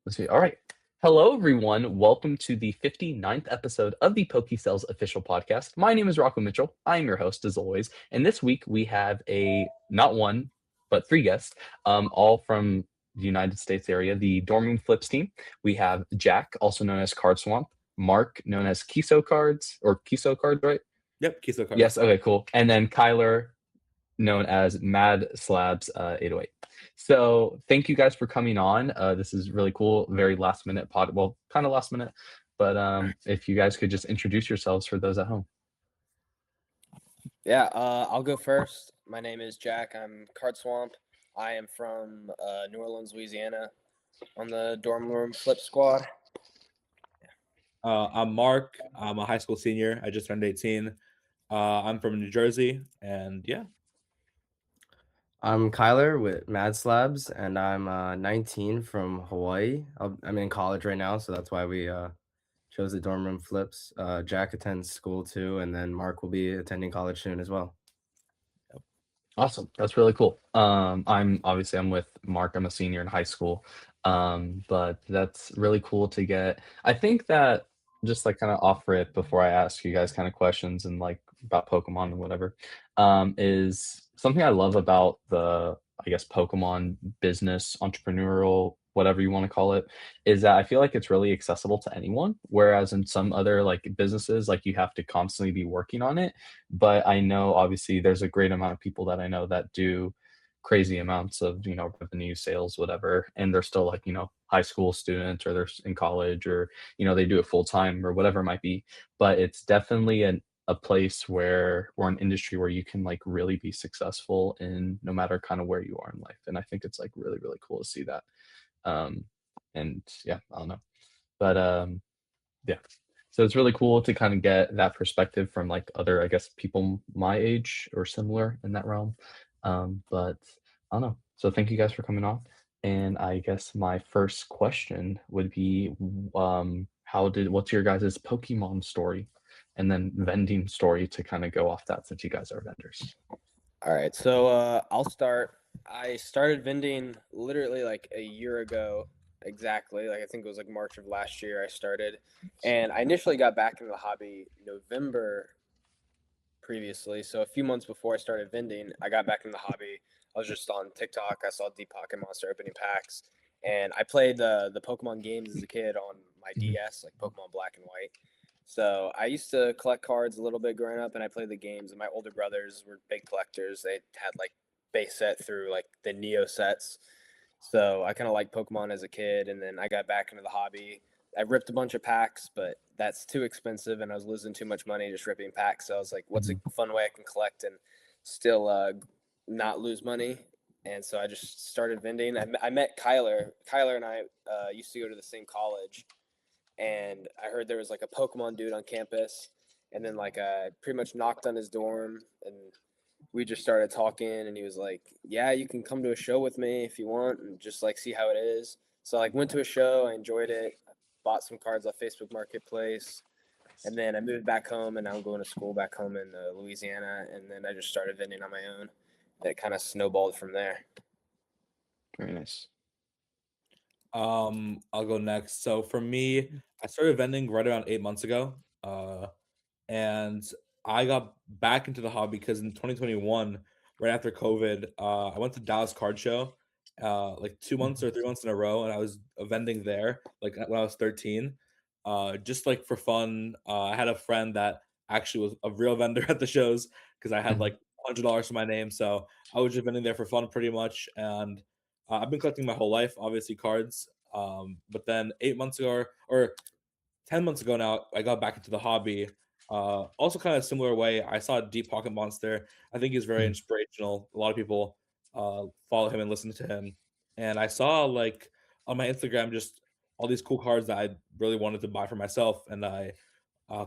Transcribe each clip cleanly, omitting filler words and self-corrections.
Let's see. All right. Hello, everyone. Welcome to the 59th episode of the PokéSells official podcast. My name is Rocco Mitchell. I am your host, as always. And this week we have not one, but three guests, all from the United States area, the Dormroom Flips team. We have Jack, also known as Card Swamp, Mark, known as Kiso Cards, right? Yep, Keystone Yes. Cards. Okay, cool. And then Kyler, known as Mad Slabs 808. So thank you guys for coming on. This is really cool. Very last minute pod. Well, kind of last minute, but if you guys could just introduce yourselves for those at home. Yeah, I'll go first. My name is Jack. I'm Card Swamp. I am from New Orleans, Louisiana, on the Dormroom Flip Squad. I'm Mark. I'm a high school senior. I just turned 18. I'm from New Jersey, and yeah. I'm Kyler with Mad Slabs, and I'm 19 from Hawaii. I'm in college right now, so that's why we chose the dorm room flips. Jack attends school too, and then Mark will be attending college soon as well. Awesome. That's really cool. I'm with Mark. I'm a senior in high school. But that's really cool to get. I think that just like kind of off rip before I ask you guys kind of questions and like about Pokemon and whatever, is something I love about the, I guess, Pokemon business, entrepreneurial, whatever you want to call it, is that I feel like it's really accessible to anyone. Whereas in some other like businesses, like you have to constantly be working on it. But I know obviously there's a great amount of people that I know that do crazy amounts of revenue, sales, whatever, and they're still like high school students, or they're in college, or they do it full time or whatever it might be. But it's definitely a place where, or an industry where you can like really be successful in no matter kind of where you are in life. And I think it's like really really cool to see that. And yeah, I don't know, but yeah, so it's really cool to kind of get that perspective from like other, I guess, people my age or similar in that realm. But I don't know. So thank you guys for coming on. And I guess my first question would be, what's your guys' Pokemon story? And then vending story to kind of go off that, since you guys are vendors. All right, so I'll start. I started vending literally like a year ago, exactly. Like I think it was like March of last year I started, and I initially got back into the hobby November previously. So a few months before I started vending, I got back into the hobby. I was just on TikTok. I saw Deep Pocket Monster opening packs, and I played the Pokemon games as a kid on my DS, like Pokemon Black and White. So I used to collect cards a little bit growing up, and I played the games. And my older brothers were big collectors. They had like base set through like the Neo sets. So I kind of liked Pokemon as a kid, and then I got back into the hobby. I ripped a bunch of packs, but that's too expensive, and I was losing too much money just ripping packs. So I was like, "What's a fun way I can collect and still not lose money?" And so I just started vending. I met Kyler. Kyler and I used to go to the same college, and I heard there was like a Pokemon dude on campus, and then like I pretty much knocked on his dorm, and we just started talking, and he was like, "Yeah, you can come to a show with me if you want, and just like see how it is." So like went to a show, I enjoyed it, bought some cards off Facebook Marketplace, and then I moved back home, and now I'm going to school back home in Louisiana, and then I just started vending on my own. That kind of snowballed from there. Very nice. I'll go next. So for me, I started vending right around 8 months ago. And I got back into the hobby because in 2021, right after COVID, I went to Dallas Card Show, like 2 months or 3 months in a row, and I was vending there, like when I was 13, just like for fun. I had a friend that actually was a real vendor at the shows because I had like $100 for my name, so I was just vending there for fun pretty much. And I've been collecting my whole life, obviously cards. But then 8 months ago, or 10 months ago now, I got back into the hobby. Also, kind of similar way, I saw Deep Pocket Monster. I think he's very inspirational. A lot of people follow him and listen to him. And I saw like on my Instagram just all these cool cards that I really wanted to buy for myself, and I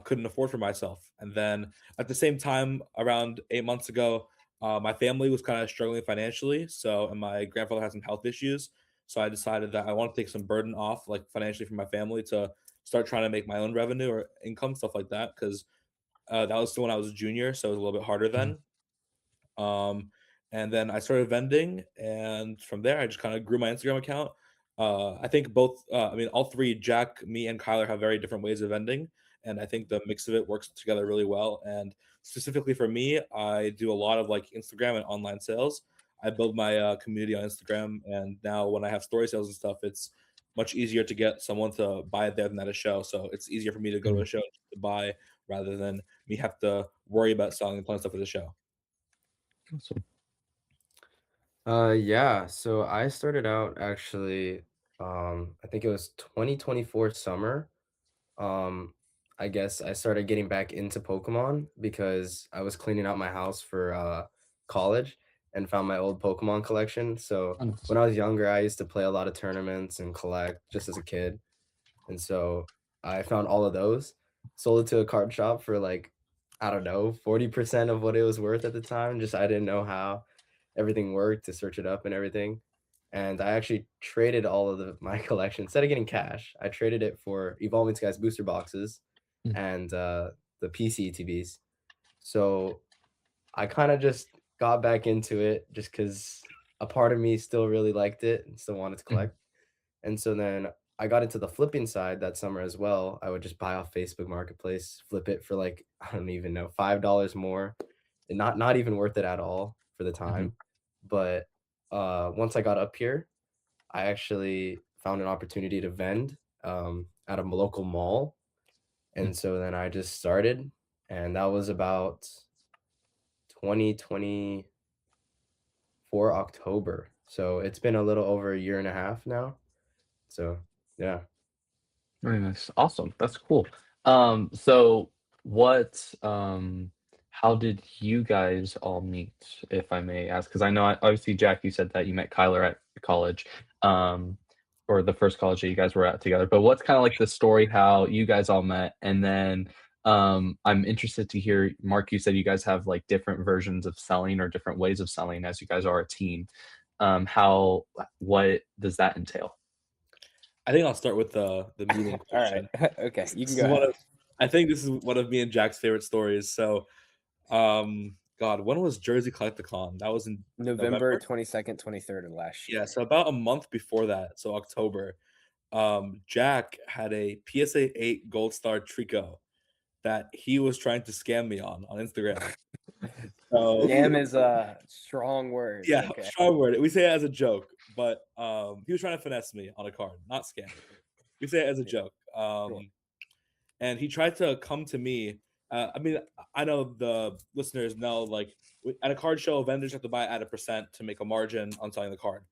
couldn't afford for myself. And then at the same time, around 8 months ago, my family was kind of struggling financially. So, and my grandfather had some health issues. So I decided that I want to take some burden off, like financially, from my family to start trying to make my own revenue or income, stuff like that. Because that was still when I was a junior, so it was a little bit harder then. Um, and then I started vending, and from there, I just kind of grew my Instagram account. I think both, I mean, all three, Jack, me, and Kyler have very different ways of vending, and I think the mix of it works together really well. And specifically for me, I do a lot of like Instagram and online sales. I build my community on Instagram, and now when I have story sales and stuff, it's much easier to get someone to buy it there than at a show. So it's easier for me to go to Mhm. a show to buy rather than me have to worry about selling a ton of stuff at the show. Awesome. Yeah, so I started out actually, I think it was 2024 summer. Um, I guess I started getting back into Pokemon because I was cleaning out my house for college and found my old Pokemon collection. So Oh, nice. when I was younger, I used to play a lot of tournaments and collect just as a kid. And so I found all of those, sold it to a card shop for like, I don't know, 40% of what it was worth at the time. Just I didn't know how everything worked to search it up and everything. And I actually traded all of my collection instead of getting cash. I traded it for Evolving Skies booster boxes Mm, and the PC ETBs. So I kind of just got back into it just because a part of me still really liked it and still wanted to mhm, collect. And so then I got into the flipping side that summer as well. I would just buy off Facebook Marketplace, flip it for like, I don't even know, $5 more. And not even worth it at all for the mhm, time. But once I got up here, I actually found an opportunity to vend at a local mall. mm. And so then I just started, and that was about 2024 October. So it's been a little over a year and a half now. So yeah. Very nice. Awesome. That's cool. So what, how did you guys all meet, if I may ask? Because I know, obviously, Jack, you said that you met Kyler at college, um, or the first college that you guys were at together. But what's kind of like the story how you guys all met? And then I'm interested to hear, Mark, you said you guys have like different versions of selling or different ways of selling as you guys are a team. How, what does that entail? I think I'll start with the meeting All right. question. Okay, This you can this go is one ahead. of I think this is one of me and Jack's favorite stories. So, God, when was Jersey Collecticon? That was in November November? 22nd, 23rd of last Yeah, year. so about a month before that, so October, Jack had a PSA 8 Gold Star Trico that he was trying to scam me on Instagram. So, Scam is a strong word. yeah, Okay. strong word. We say it as a joke, but he was trying to finesse me on a card, not scam me. We say it as a Yeah, joke. sure. And he tried to come to me. I mean, I know the listeners know, like at a card show, vendors have to buy at a percent to make a margin on selling the card.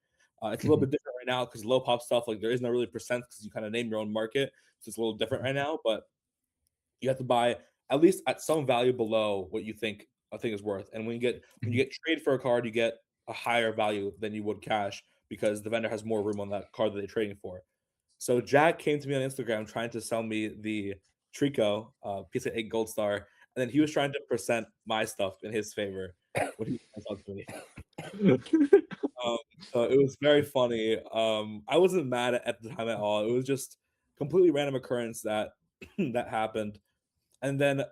It's a little Mhm, bit different right now because low pop stuff, like there is no really percent because you kind of name your own market, so it's a little different right now. But you have to buy at least at some value below what you think a thing is worth. And when mhm, you get trade for a card, you get a higher value than you would cash because the vendor has more room on that card that they're trading for. So Jack came to me on Instagram trying to sell me the Trico, PSA 8 Gold Star, and then he was trying to present my stuff in his favor when he was on to me. Um, so it was very funny. I wasn't mad at the time at all. It was just completely random occurrence that that happened. And then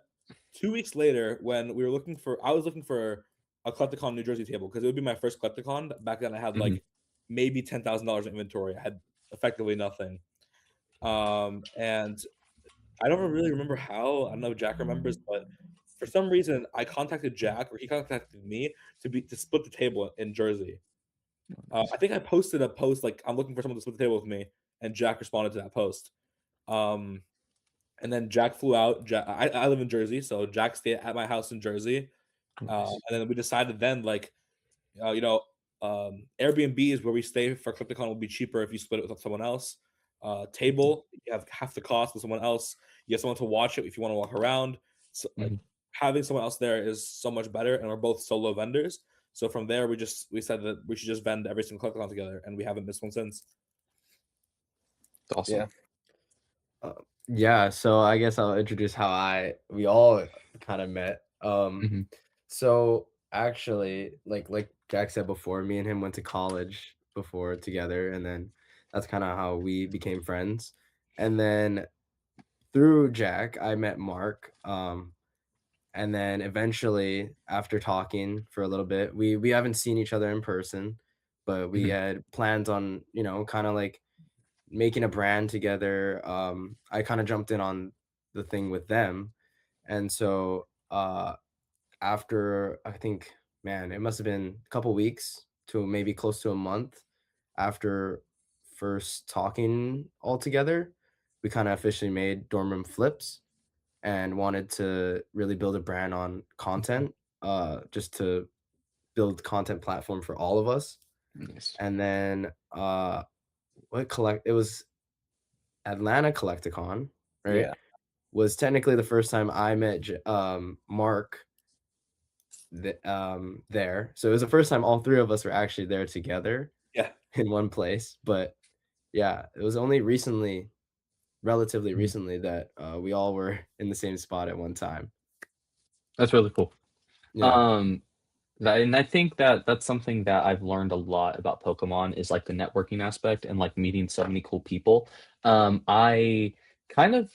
2 weeks later, when I was looking for a Collecticon New Jersey table because it would be my first Collecticon. Back then, I had mhm, like maybe $10,000 in inventory. I had effectively nothing. And I don't really remember how. I don't know if Jack remembers, but for some reason, I contacted Jack or he contacted me to split the table in Jersey. I think I posted a post like I'm looking for someone to split the table with me, and Jack responded to that post. Um, and then Jack flew out. I live in Jersey, so Jack stayed at my house in Jersey. nice. And then we decided then like uh, you know, Airbnb is where we stay for Crypticon will be cheaper if you split it with someone else. Table, you have half the cost with someone else. You have someone to watch it if you want to walk around. So, like Mhm. having someone else there is so much better, and we're both solo vendors. So from there, we said that we should just vend every single Crypticon together, and we haven't missed one since. It's Yeah. awesome. Uh, yeah, so I guess I'll introduce how we all kind of met. Mhm, So actually, like Jack said before, me and him went to college before together, and then that's kind of how we became friends. And then through Jack, I met Mark. And then eventually, after talking for a little bit, we haven't seen each other in person, but we mhm, had plans on, kind of like making a brand together. I kind of jumped in on the thing with them, and so after I think, man, it must have been a couple weeks to maybe close to a month after first talking all together, we kind of officially made Dorm Room Flips and wanted to really build a brand on content, just to build content platform for all of us. Nice. And then what collect it was Atlanta Collecticon, right? Yeah. Was technically the first time I met Mark there. So it was the first time all three of us were actually there together Yeah. in one place. But yeah, it was only recently, relatively Mhm. recently, that we all were in the same spot at one time. That's really cool. Yeah. Um, and I think that that's something that I've learned a lot about Pokemon is like the networking aspect and like meeting so many cool people. I kind of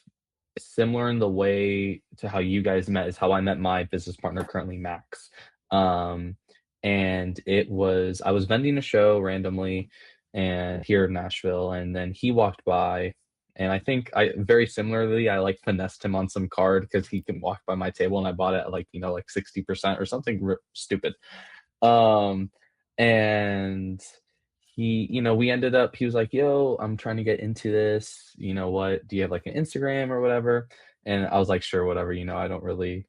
similar in the way to how you guys met is how I met my business partner currently, Max. Um, and I was vending a show randomly and here in Nashville, and then he walked by, and I think I very similarly I like finessed him on some card because he can walk by my table, and I bought it at like like 60% or something stupid. Um, and we ended up, he was like, yo, I'm trying to get into this. You know what? Do you have like an Instagram or whatever? And I was like, sure, whatever. I don't really,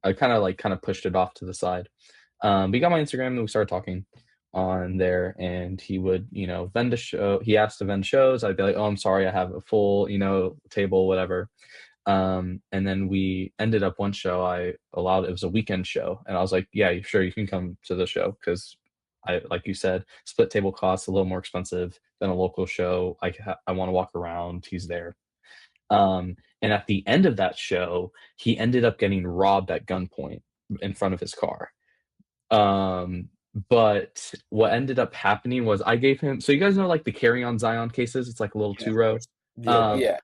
I kind of pushed it off to the side. But he got my Instagram and we started talking on there, and he would, vend a show. He asked to vend shows. I'd be like, oh, I'm sorry, I have a full, table, whatever. And then we ended up one show it was a weekend show. And I was like, yeah, sure, you can come to the show because like you said, split table costs a little more expensive than a local show. I want to walk around. He's there. And at the end of that show, he ended up getting robbed at gunpoint in front of his car. But what ended up happening was I gave him, so you guys know like the carry on Zion cases, it's like a little Yeah, of 2 row. course. Yeah. Um, Yeah.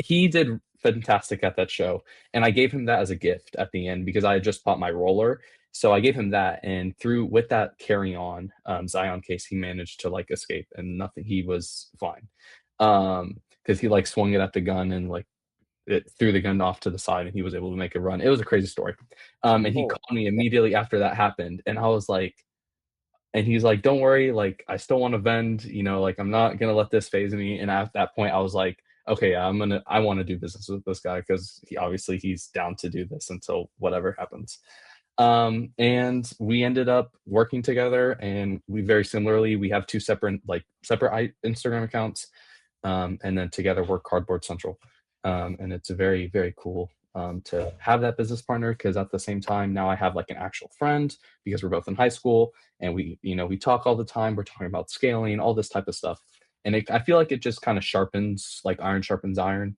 he did fantastic at that show, and I gave him that as a gift at the end because I had just bought my roller. So I gave him that, and through with that carry on Zion case, he managed to like escape and nothing. He was fine because he like swung it at the gun and like it threw the gun off to the side, and he was able to make a run. It was a crazy story. And he Oh, called me immediately after that happened, and I was like, and he's like, "Don't worry, like I still want to vend, like I'm not gonna let this phase me." And at that point, I was like, "Okay, yeah, I want to do business with this guy because he's down to do this until whatever happens." And we ended up working together, and we very similarly we have two separate Instagram accounts, and then together we're Cardboard Central, and it's very very cool to have that business partner because at the same time now I have like an actual friend because we're both in high school and we talk all the time. We're talking about scaling, all this type of stuff, and I feel like it just kind of sharpens like iron sharpens iron,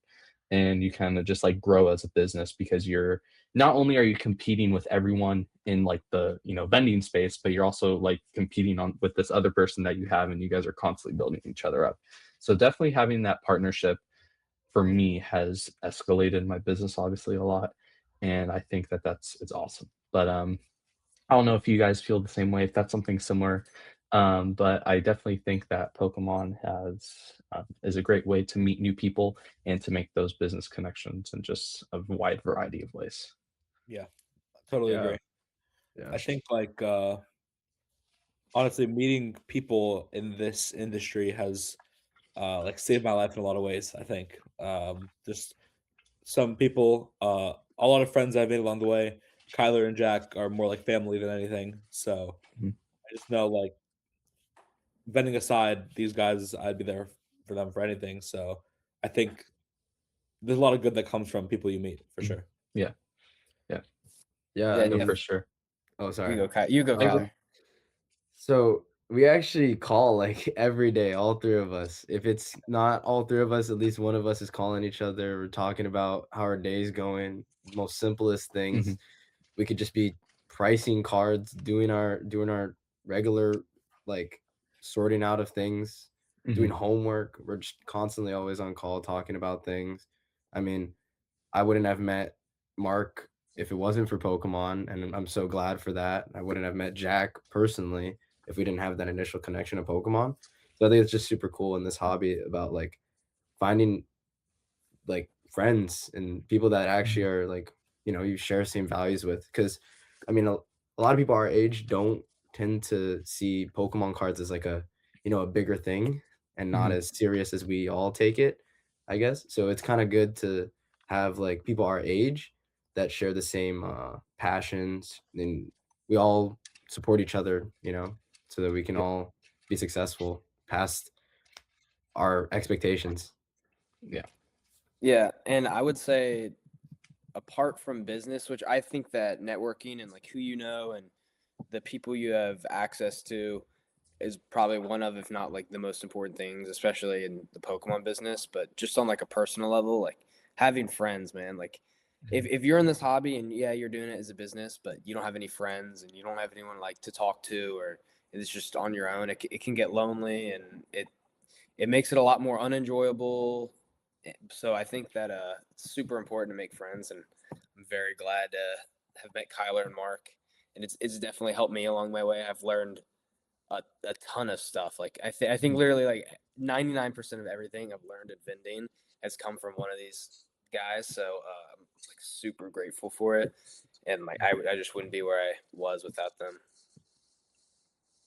and you kind of just like grow as a business because you're not only are you competing with everyone in like the vending space, but you're also like competing on with this other person that you have, and you guys are constantly building each other up. So definitely having that partnership for me has escalated my business obviously a lot, and I think that it's awesome. But I don't know if you guys feel the same way, if that's something similar. But I definitely think that Pokemon is a great way to meet new people and to make those business connections in just a wide variety of ways. Yeah, totally Yeah. agree. Yeah. I think like honestly, meeting people in this industry has like saved my life in a lot of ways. I think just some people, a lot of friends I've made along the way. Kyler and Jack are more like family than anything. So Mhm. I just know like vending aside, these guys, I'd be there for them for anything. So I think there's a lot of good that comes from people you meet for Mhm. sure. Yeah, yeah, Yeah. yeah, I no, dude. for mean, sure. oh, You sorry. go, Ky- you go, Uh, Kyler. So we actually call like every day, all three of us. If it's not all three of us, at least one of us is calling each other. We're talking about how our day's going. Most simplest things. Mhm, We could just be pricing cards, doing our regular like sorting out of things, doing mhm, homework. We're just constantly always on call talking about things. I mean, I wouldn't have met Mark if it wasn't for Pokemon, and I'm so glad for that. I wouldn't have met Jack personally if we didn't have that initial connection of Pokemon. So I think it's just super cool in this hobby about like finding like friends and people that actually Mhm. are like, you share the same values with. Because I mean, a lot of people our age don't tend to see Pokemon cards as like a bigger thing and not Mhm. as serious as we all take it, I guess. So it's kind of good to have like people our age that share the same passions, and we all support each other, so that we can Yeah. all be successful past our expectations. Yeah. Yeah, and I would say apart from business, which I think that networking and like who you know and the people you have access to is probably one of, if not like the most important things, especially in the Pokemon business. But just on like a personal level, like having friends, man. Like Mhm. if you're in this hobby and yeah, you're doing it as a business, but you don't have any friends and you don't have anyone like to talk to, or it's just on your own, it can get lonely and it makes it a lot more unenjoyable. So I think that it's super important to make friends, and I'm very glad to have met Kyler and Mark, and it's definitely helped me along my way. I've learned a ton of stuff. Like I think Mhm. literally like 99% of everything I've learned at vending has come from one of these guys. So I'm like super grateful for it, and like I just wouldn't be where I was without them.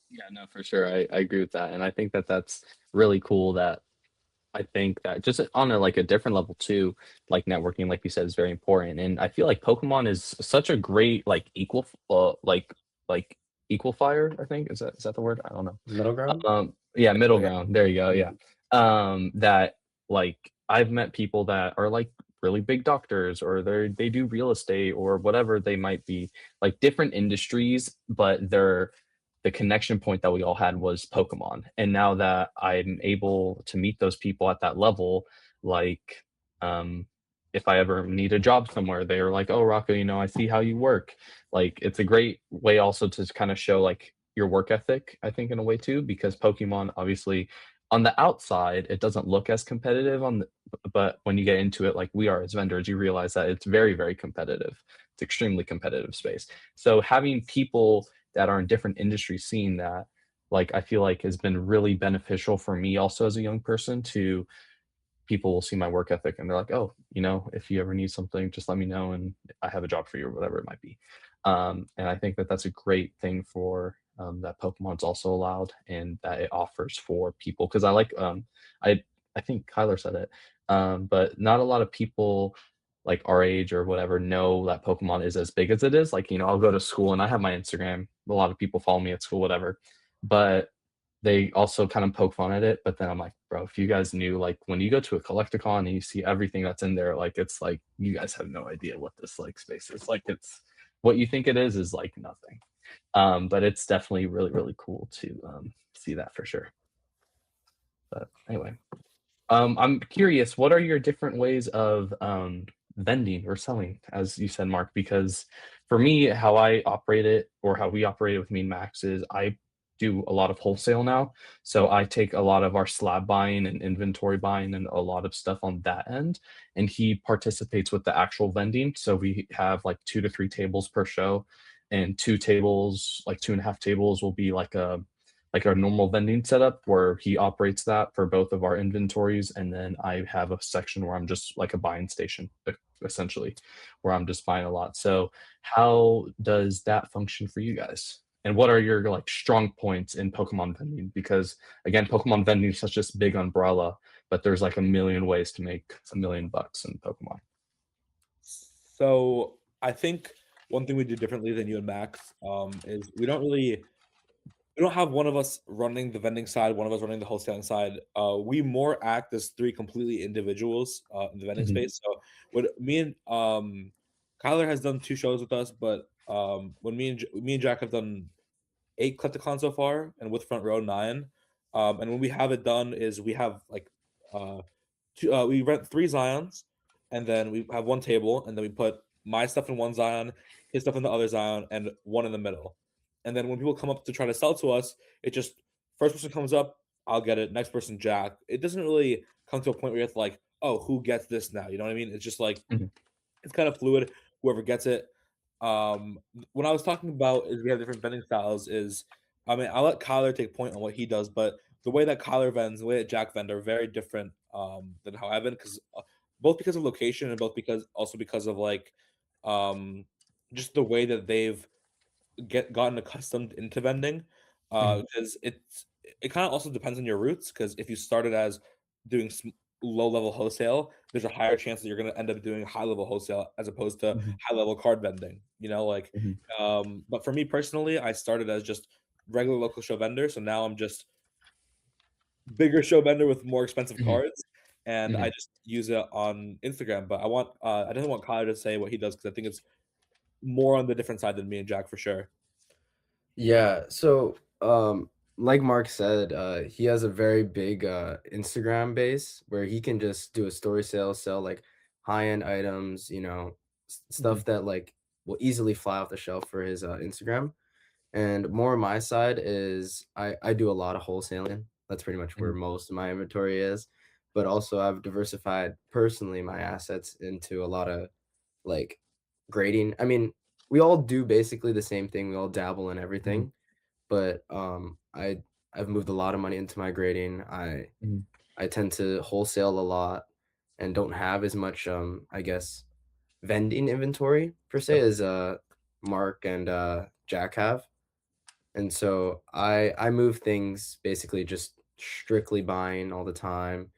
Yeah, no, for sure. I agree with that, and I think that that's really cool that I think that just on a, like, a different level too, like, networking, like you said, is very important, and I feel like Pokemon is such a great, like, like, equal fire, I think, is that the word? I don't know. Middle ground. Yeah, middle Oh yeah, ground, there you go, yeah. That, like, I've met people that are, like, really big doctors, or they do real estate, or whatever they might be, like, different industries, but the connection point that we all had was Pokemon. And now that I'm able to meet those people at that level, like, um, if I ever need a job somewhere, they're like, "Oh, Rocco, I see how you work." Like, it's a great way also to kind of show like your work ethic, I think, in a way too, because Pokemon, obviously, on the outside, it doesn't look as competitive but when you get into it, like we are as vendors, you realize that it's very, very competitive. It's extremely competitive space. So having people that are in different industries seeing that, like, I feel like has been really beneficial for me also as a young person. To People will see my work ethic and they're like, "Oh, if you ever need something, just let me know and I have a job for you," or whatever it might be. And I think that that's a great thing for that Pokemon's also allowed and that it offers for people. Because I I think Kyler said it, but not a lot of people like our age or whatever know that Pokemon is as big as it is. Like, I'll go to school and I have my Instagram. A lot of people follow me at school, whatever. But they also kind of poke fun at it, but then I'm like, "Bro, if you guys knew, like, when you go to a Collecticon and you see everything that's in there, like, it's like, you guys have no idea what this, like, space is. Like, it's what you think it is, like, nothing." But it's definitely really, really cool to, see that for sure. But anyway, I'm curious, what are your different ways of vending or selling, as you said, Mark? Because for me, how I operate it, or how we operate it with me and Max, is I do a lot of wholesale now. So I take a lot of our slab buying and inventory buying and a lot of stuff on that end. And he participates with the actual vending. So we have like 2 to 3 tables per show, and 2 tables, like 2.5 tables, will be like our normal vending setup where he operates that for both of our inventories. And then I have a section where I'm just like a buying station, essentially, where I'm just buying a lot. So how does that function for you guys? And what are your like strong points in Pokemon vending? Because again, Pokemon vending is such this big umbrella, but there's like a million ways to make $1 million in Pokemon. So I think one thing we do differently than you and Max is we don't have one of us running the vending side, one of us running the wholesaling side. We more act as three completely individuals in the vending Mhm. space. So what me and Kyler has done 2 shows with us, but when me and Jack have done 8 Clipticons so far, and with Front Row 9. And when we have it done, is we have like uh, we rent 3 Zions, and then we have one table, and then we put my stuff in one Zion, his stuff in the other Zion, and one in the middle. And then when people come up to try to sell to us, it just first person comes up, I'll get it. Next person, Jack. It doesn't really come to a point where you have to like, oh, who gets this now? You know what I mean? It's just like Mhm. it's kind of fluid. Whoever gets it. When I was talking about is we have different vending styles, is I mean I'll let Kyler take point on what he does, but the way that Kyler vends, the way that Jack vend are very different than how I vend, because both because of location and both because of like um just the way that they've gotten accustomed into vending. Mhm, Because it kind of also depends on your roots. Because if you started as doing low level wholesale, there's a higher chance that you're going to end up doing high level wholesale as opposed to mhm, high level card vending. You know, like, mhm, but for me personally, I started as just regular local show vendor, so now I'm just bigger show vendor with more expensive mhm, cards, and I mhm. just use it on Instagram. But I definitely want Kyle to say what he does because I think it's more on the different side than me and Jack for sure. Yeah, so like Mark said, he has a very big Instagram base where he can just do a story sale, sell like high-end items, stuff Mhm, that like will easily fly off the shelf for his Instagram. And more on my side is I do a lot of wholesaling. That's pretty much where mhm, most of my inventory is. But also I've diversified personally my assets into a lot of like grading. I mean, we all do basically the same thing. We all dabble in mhm, everything, but I've moved a lot of money into my grading. mhm, I tend to wholesale a lot and don't have as much I guess vending inventory per se yep, as Mark and Jack have. And so I move things basically just strictly buying all the time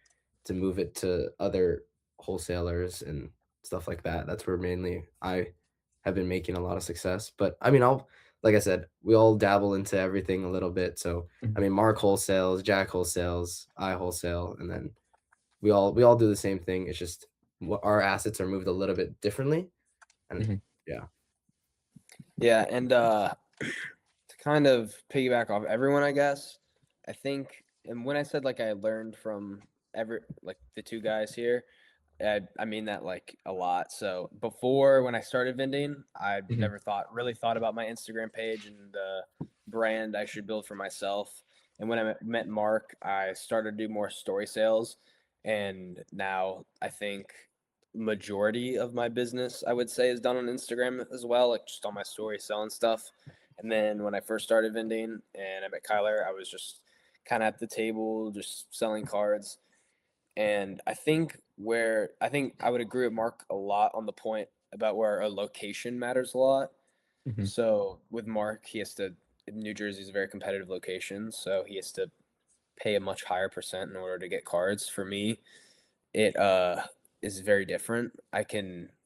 to move it to other wholesalers and stuff like that. That's where mainly I have been making a lot of success. But I mean, I'll like I said, we all dabble into everything a little bit. So I mhm, mean, Mark wholesales, Jack wholesales, I wholesale, and then we all do the same thing. It's just our assets are moved a little bit differently. And mhm, yeah. Yeah, and to kind of piggyback off everyone, I guess, I think, and when I said like I learned from every like the two guys here, I mean that like a lot. So before when I started vending, I mhm, never really thought about my Instagram page and the brand I should build for myself. And when I met Mark, I started to do more story sales, and now I think majority of my business I would say is done on Instagram as well, like just on my story selling stuff. And then when I first started vending and I met Kyler, I was just kind of at the table just selling cards. And I think I would agree with Mark a lot on the point about where a location matters a lot. mhm, So with Mark, New Jersey is a very competitive location, so he has to pay a much higher percent in order to get cards. For me, it is very different.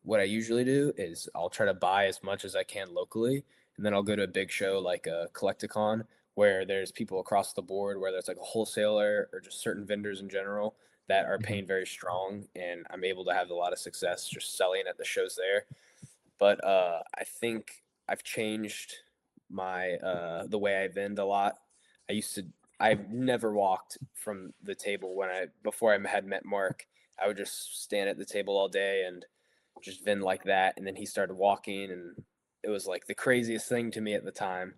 What I usually do is I'll try to buy as much as I can locally, and then I'll go to a big show like a Collecticon where there's people across the board, whether it's like a wholesaler or just certain vendors in general that are mhm, paying very strong, and I'm able to have a lot of success just selling at the shows there. But I think I've changed my the way I vend a lot. I used to I've never walked from the table before I had met Mark. I would just stand at the table all day and just vend like that. And then he started walking, and it was like the craziest thing to me at the time.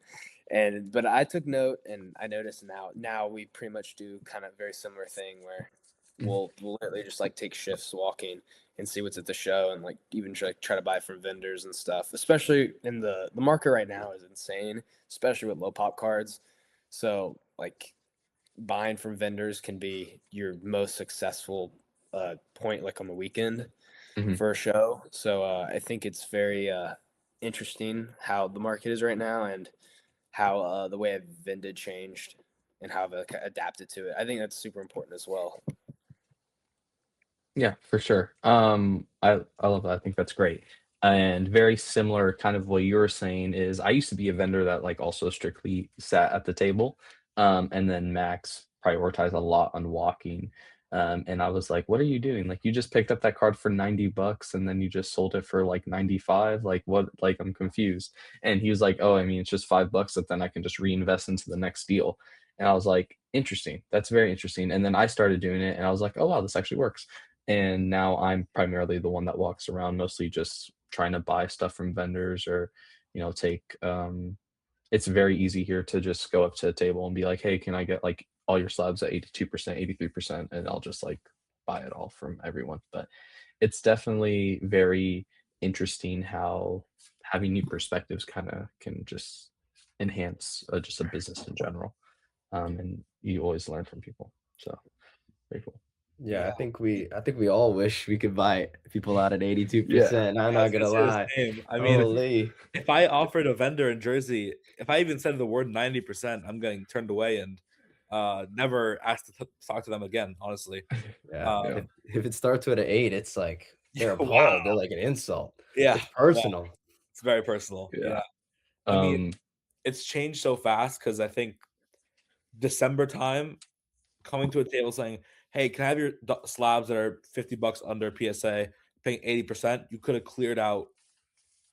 And but I took note, and I noticed now we pretty much do kind of very similar thing where mhm, we'll literally just like take shifts walking and see what's at the show, and like even try to buy from vendors and stuff. Especially in the market right now is insane, especially with low pop cards. So like buying from vendors can be your most successful point, like on the weekend mhm. for a show. So I think it's very interesting how the market is right now, and how the way I've vended changed and how I've adapted to it. I think that's super important as well. Yeah, for sure. I love that. I think that's great. And very similar kind of what you were saying is I used to be a vendor that like also strictly sat at the table. And then Max prioritized a lot on walking. And I was like, what are you doing? Like you just picked up that card for 90 bucks and then you just sold it for like 95. Like what like I'm confused. And he was like, oh, I mean it's just $5 that then I can just reinvest into the next deal. And I was like, interesting. That's very interesting. And then I started doing it and I was like, oh wow, this actually works, and now I'm primarily the one that walks around mostly just trying to buy stuff from vendors or, take it's very easy here to just go up to a table and be like, "Hey, can I get like all your slabs at 82%, 83%?" And I'll just like buy it all from everyone. But it's definitely very interesting how having new perspectives kind of can just enhance just a business in general. and you always learn from people. So very cool. Yeah, Yeah. I think we all wish we could buy people out at Yeah. 82%. I'm I not was gonna gonna say the lie. same. I mean, Holy. if I offered a vendor in Jersey, if I even said the word 90%, I'm getting turned away and never asked to talk to them again, honestly. Yeah. Yeah. If it starts with an 8, it's like they're Wow. appalled. They're like an insult. Yeah. It's Yeah. personal. It's very personal. Yeah. Yeah. I mean, Um, it's changed so fast because I think December time coming to a table saying, "Hey, can I have your slabs that are $50 under PSA, paying 80%?" You could have cleared out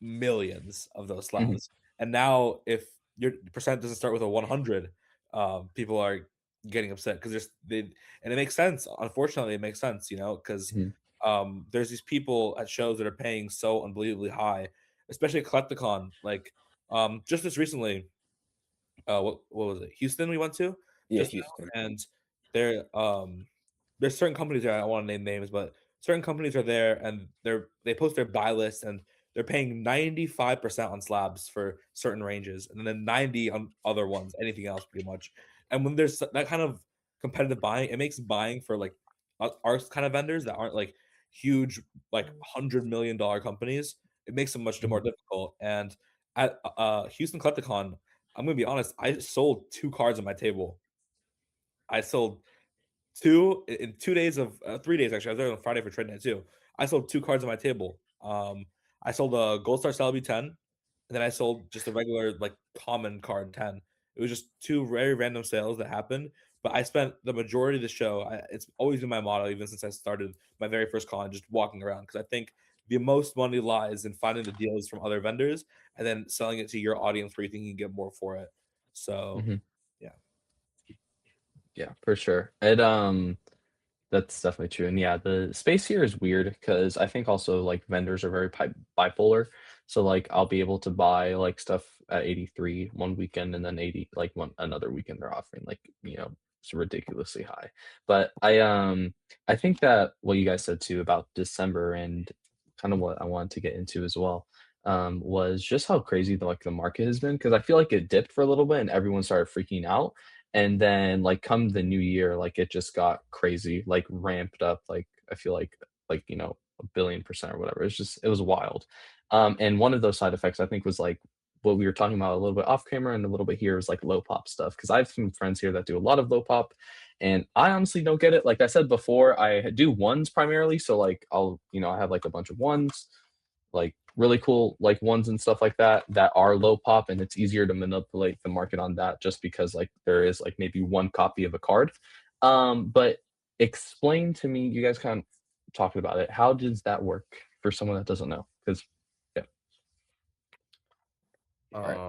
millions of those mhm, slabs. And now, if your percent doesn't start with a 100, people are getting upset because and it makes sense. Unfortunately, it makes sense, because mhm, there's these people at shows that are paying so unbelievably high, especially at Collecticon. Like, just this recently, what was it? Houston we went to Yeah, just Houston. now, and there there's certain companies there. I don't want to name names, but certain companies are there, and they post their buy list, and they're paying 95% on slabs for certain ranges, and then 90 on other ones, anything else pretty much. And when there's that kind of competitive buying, it makes buying for like our kind of vendors that aren't like huge, like $100 million companies. It makes them much more mhm, difficult. And at Houston Collecticon, I'm gonna be honest. I sold 2 cards on my table. I sold 2 in 2 days of 3 days actually. I was there on Friday for trade night too. I sold 2 cards on my table. I sold a Gold Star Celebi 10, and then I sold just a regular like common card 10. It was just 2 very random sales that happened, but I spent the majority of the show. It's always been my motto even since I started my very first con, just walking around because I think the most money lies in finding the deals from other vendors and then selling it to your audience where you think you can get more for it. So, mhm. yeah. Yeah, for sure. That's definitely true. And yeah, the space here is weird because I think also like vendors are very bipolar. So like I'll be able to buy like stuff at 83 one weekend and then 80 like one another weekend they're offering like, it's ridiculously high. But I think that what you guys said too about December and kind of what I wanted to get into as well was just how crazy the market has been because I feel like it dipped for a little bit and everyone started freaking out and then, like, come the new year, like, it just got crazy, like, ramped up, like, I feel like, 1,000,000,000% or whatever. It was wild. And one of those side effects, I think, was, like, what we were talking about a little bit off camera and a little bit here was, like, low pop stuff. Because I have some friends here that do a lot of low pop, and I honestly don't get it. Like I said before, I do ones primarily, so, like, I have, like, a bunch of ones, like really cool like ones and stuff like that are low pop and it's easier to manipulate the market on that just because like there is like maybe one copy of a card but explain to me you guys kind of talking about it how does that work for someone that doesn't know because yeah. All right.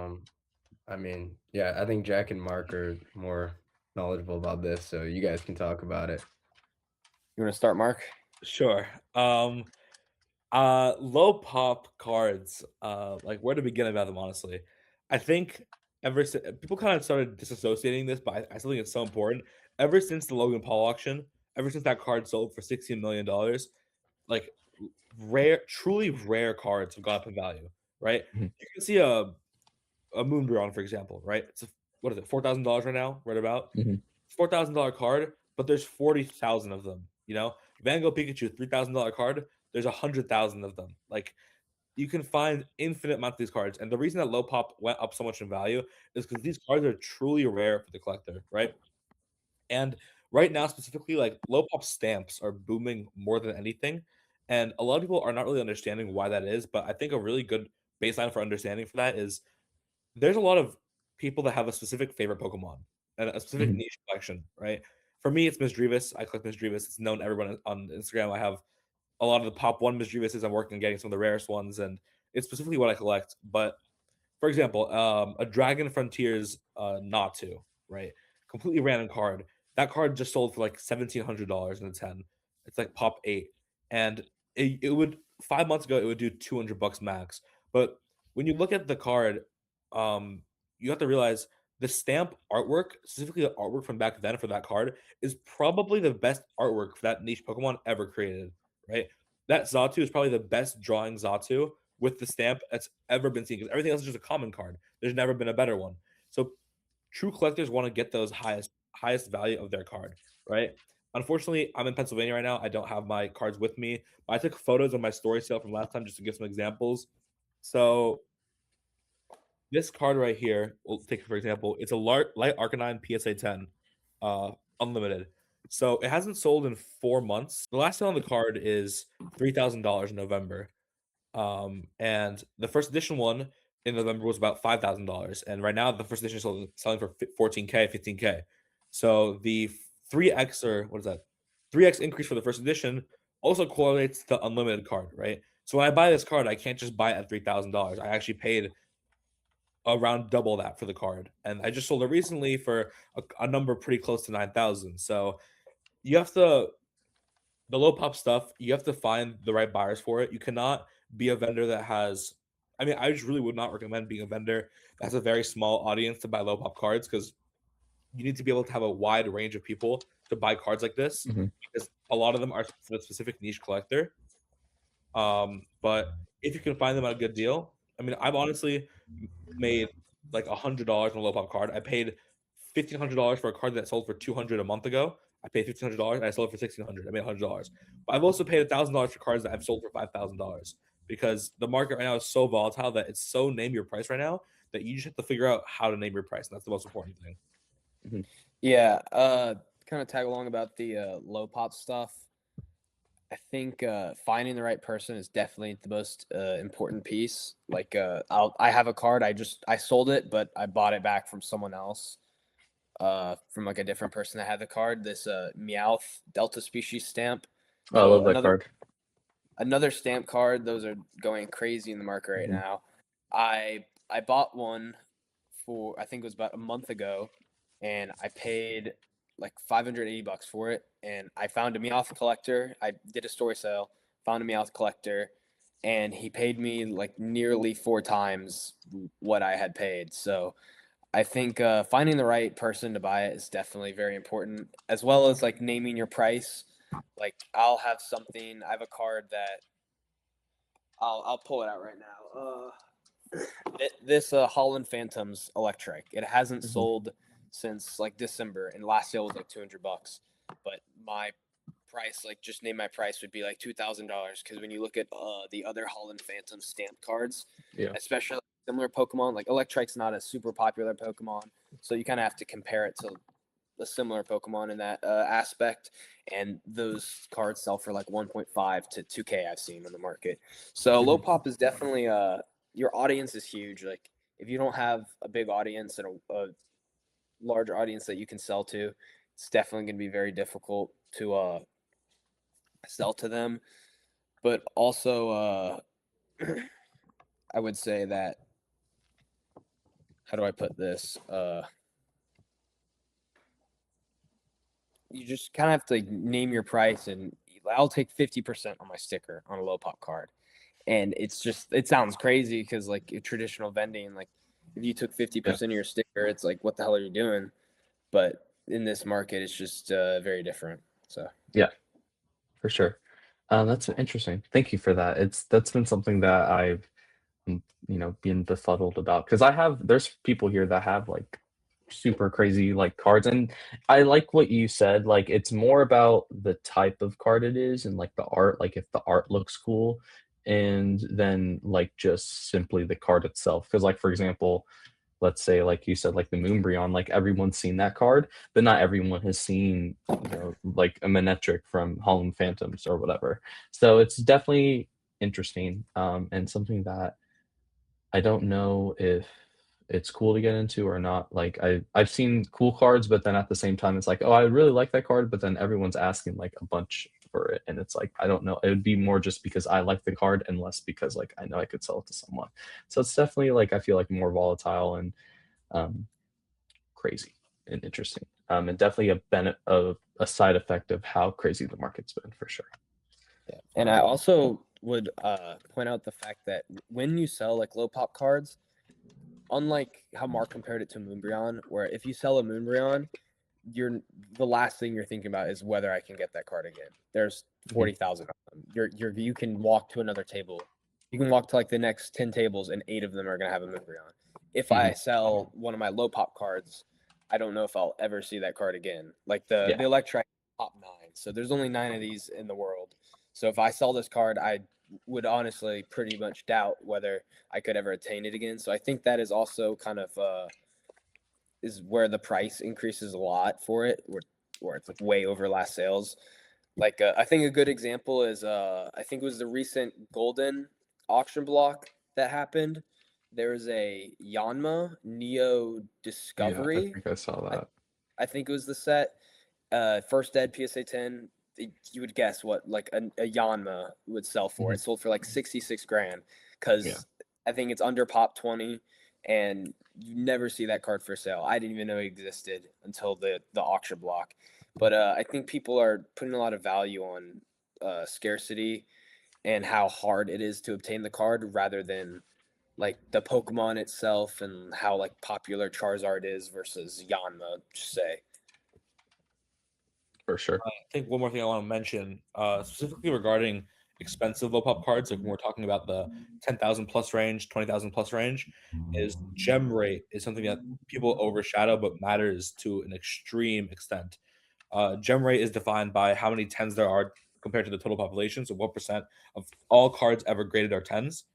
I mean, yeah, I think Jack and Mark are more knowledgeable about this, so you guys can talk about it. You want to start, Mark? Sure. Low pop cards. Like where to begin about them, honestly. I think ever since people kind of started disassociating this, but I still think it's so important. Ever since the Logan Paul auction, ever since that card sold for $16 million, like truly rare cards have gone up in value, right? Mhm, You can see a Moonbreon, for example, right? What is it, $4,000 right now, right about mhm, $4,000 card, but there's 40,000 of them. Van Gogh Pikachu, $3,000 card. There's 100,000 of them. Like you can find infinite amount of these cards, and the reason that low pop went up so much in value is because these cards are truly rare for the collector, right? And right now, specifically, like low pop stamps are booming more than anything, and a lot of people are not really understanding why that is. But I think a really good baseline for understanding for that is there's a lot of people that have a specific favorite Pokemon and a specific mhm, niche collection, right? For me, it's Misdreavus. I collect Misdreavus. It's known to everyone on Instagram. I have a lot of the pop one Misdreavuses. I'm working on getting some of the rarest ones, and it's specifically what I collect. But for example, a Dragon Frontiers Natu, right? Completely random card. That card just sold for like $1,700 in a 10. It's like pop 8. And it would 5 months ago it would do $200 max. But when you look at the card, you have to realize the stamp artwork, specifically the artwork from back then for that card, is probably the best artwork for that niche Pokemon ever created, right? That Xatu is probably the best drawing Xatu with the stamp that's ever been seen because everything else is just a common card. There's never been a better one. So true collectors want to get those highest value of their card, right? Unfortunately, I'm in Pennsylvania right now. I don't have my cards with me, but I took photos of my story sale from last time just to give some examples. So this card right here, we'll take it for example. It's a light Arcanine PSA 10, unlimited. So it hasn't sold in 4 months. The last sale on the card is $3,000 in November. And the first edition one in November was about $5,000, and right now the first edition is selling for 14K, 15K. So the 3x or what is that? 3x increase for the first edition also correlates to unlimited card, right? So when I buy this card, I can't just buy it at $3,000. I actually paid around double that for the card, and I just sold it recently for a number pretty close to 9,000. So you have to the low pop stuff, you have to find the right buyers for it. You cannot be a vendor that has I mean, I just really would not recommend being a vendor that has a very small audience to buy low pop cards because you need to be able to have a wide range of people to buy cards like this Mhm. because a lot of them are for a specific niche collector. But if you can find them at a good deal, I mean, I've honestly made like $100 on a low pop card. I paid $1,500 for a card that sold for $200 a month ago. I paid $1,500 and I sold it for $1,600. I made $100. But I've also paid $1,000 for cards that I've sold for $5,000 because the market right now is so volatile that it's so name your price right now that you just have to figure out how to name your price. And that's the most important thing. Yeah, kind of tag along about the low pop stuff. I think finding the right person is definitely the most important piece. Like I have a card, I sold it, but I bought it back from someone else, from like a different person that had the card. This Meowth Delta species stamp. Oh, I love that card. Another stamp card. Those are going crazy in the market right now. I bought one for I think it was about a month ago, and I paid like $580 for it. And I found a Meowth collector. I did a story sale, found a Meowth collector, and he paid me like nearly 4 times what I had paid. So I think finding the right person to buy it is definitely very important, as well as like naming your price. Like I'll have something. I have a card that I'll pull it out right now. This Holland Phantoms Electric. It hasn't sold since like December, and last sale was like $200. But my price, like just name my price, would be like $2,000 because when you look at the other Holland Phantom stamp cards, especially similar Pokemon, like Electrike's not a super popular Pokemon, so you kind of have to compare it to a similar Pokemon in that aspect. And those cards sell for like 1.5 to 2K I've seen on the market. So low pop is definitely your audience is huge. Like if you don't have a big audience and a large audience that you can sell to, it's definitely going to be very difficult to sell to them. But also I would say that, how do I put this? You just kind of have to like, name your price, and I'll take 50% on my sticker on a low pop card. And it's just, it sounds crazy because like traditional vending, like if you took 50% of your sticker, it's like, what the hell are you doing? But in this market, it's just very different. So yeah, for sure. That's interesting. Thank you for that. That's been something that I've been befuddled about because there's people here that have like super crazy like cards, and I like what you said, like it's more about the type of card it is and like the art, like if the art looks cool, and then like just simply the card itself. Because like for example, let's say like you said, like the Moonbreon, like everyone's seen that card, but not everyone has seen like a Manectric from Holland Phantoms or whatever. So it's definitely interesting, and something that I don't know if it's cool to get into or not. Like I've seen cool cards, but then at the same time, it's like, oh, I really like that card, but then everyone's asking like a bunch for it, and it's like I don't know. It would be more just because I like the card and less because like I know I could sell it to someone. So it's definitely like I feel like more volatile and crazy and interesting, and definitely a side effect of how crazy the market's been for sure. yeah. And I also would point out the fact that when you sell like low pop cards, unlike how Mark compared it to Moonbreon, where if you sell a Moonbreon, the last thing you're thinking about is whether I can get that card again. There's 40,000 of them. You can walk to another table. You can walk to like the next 10 tables, and 8 of them are gonna have a Moonbreon. If I sell one of my low pop cards, I don't know if I'll ever see that card again. Like the Yeah. Electrike top 9. So there's only 9 of these in the world. So if I saw this card, I would honestly pretty much doubt whether I could ever attain it again. So I think that is also kind of is where the price increases a lot for it, where it's like way over last sales. Like I think a good example is I think it was the recent Golden auction block that happened. There was a Yanma Neo Yeah, I Discovery. think I saw I, that. I think it was the set. First Dead PSA 10. You would guess what like a Yanma would sell for. Mhm. It sold for like 66 grand Yeah. because I think it's under pop 20, and you never see that card for sale. I didn't even know it existed until the auction block. But I think people are putting a lot of value on scarcity and how hard it is to obtain the card rather than like the Pokemon itself and how like popular Charizard is versus Yanma, say. For sure. I think one more thing I want to mention, specifically regarding expensive low pop cards, like when we're talking about the 10,000 plus range, 20,000 plus range, is gem rate is something that people overshadow but matters to an extreme extent. Gem rate is defined by how many tens there are compared to the total population. So, what percent of all cards ever graded are tens?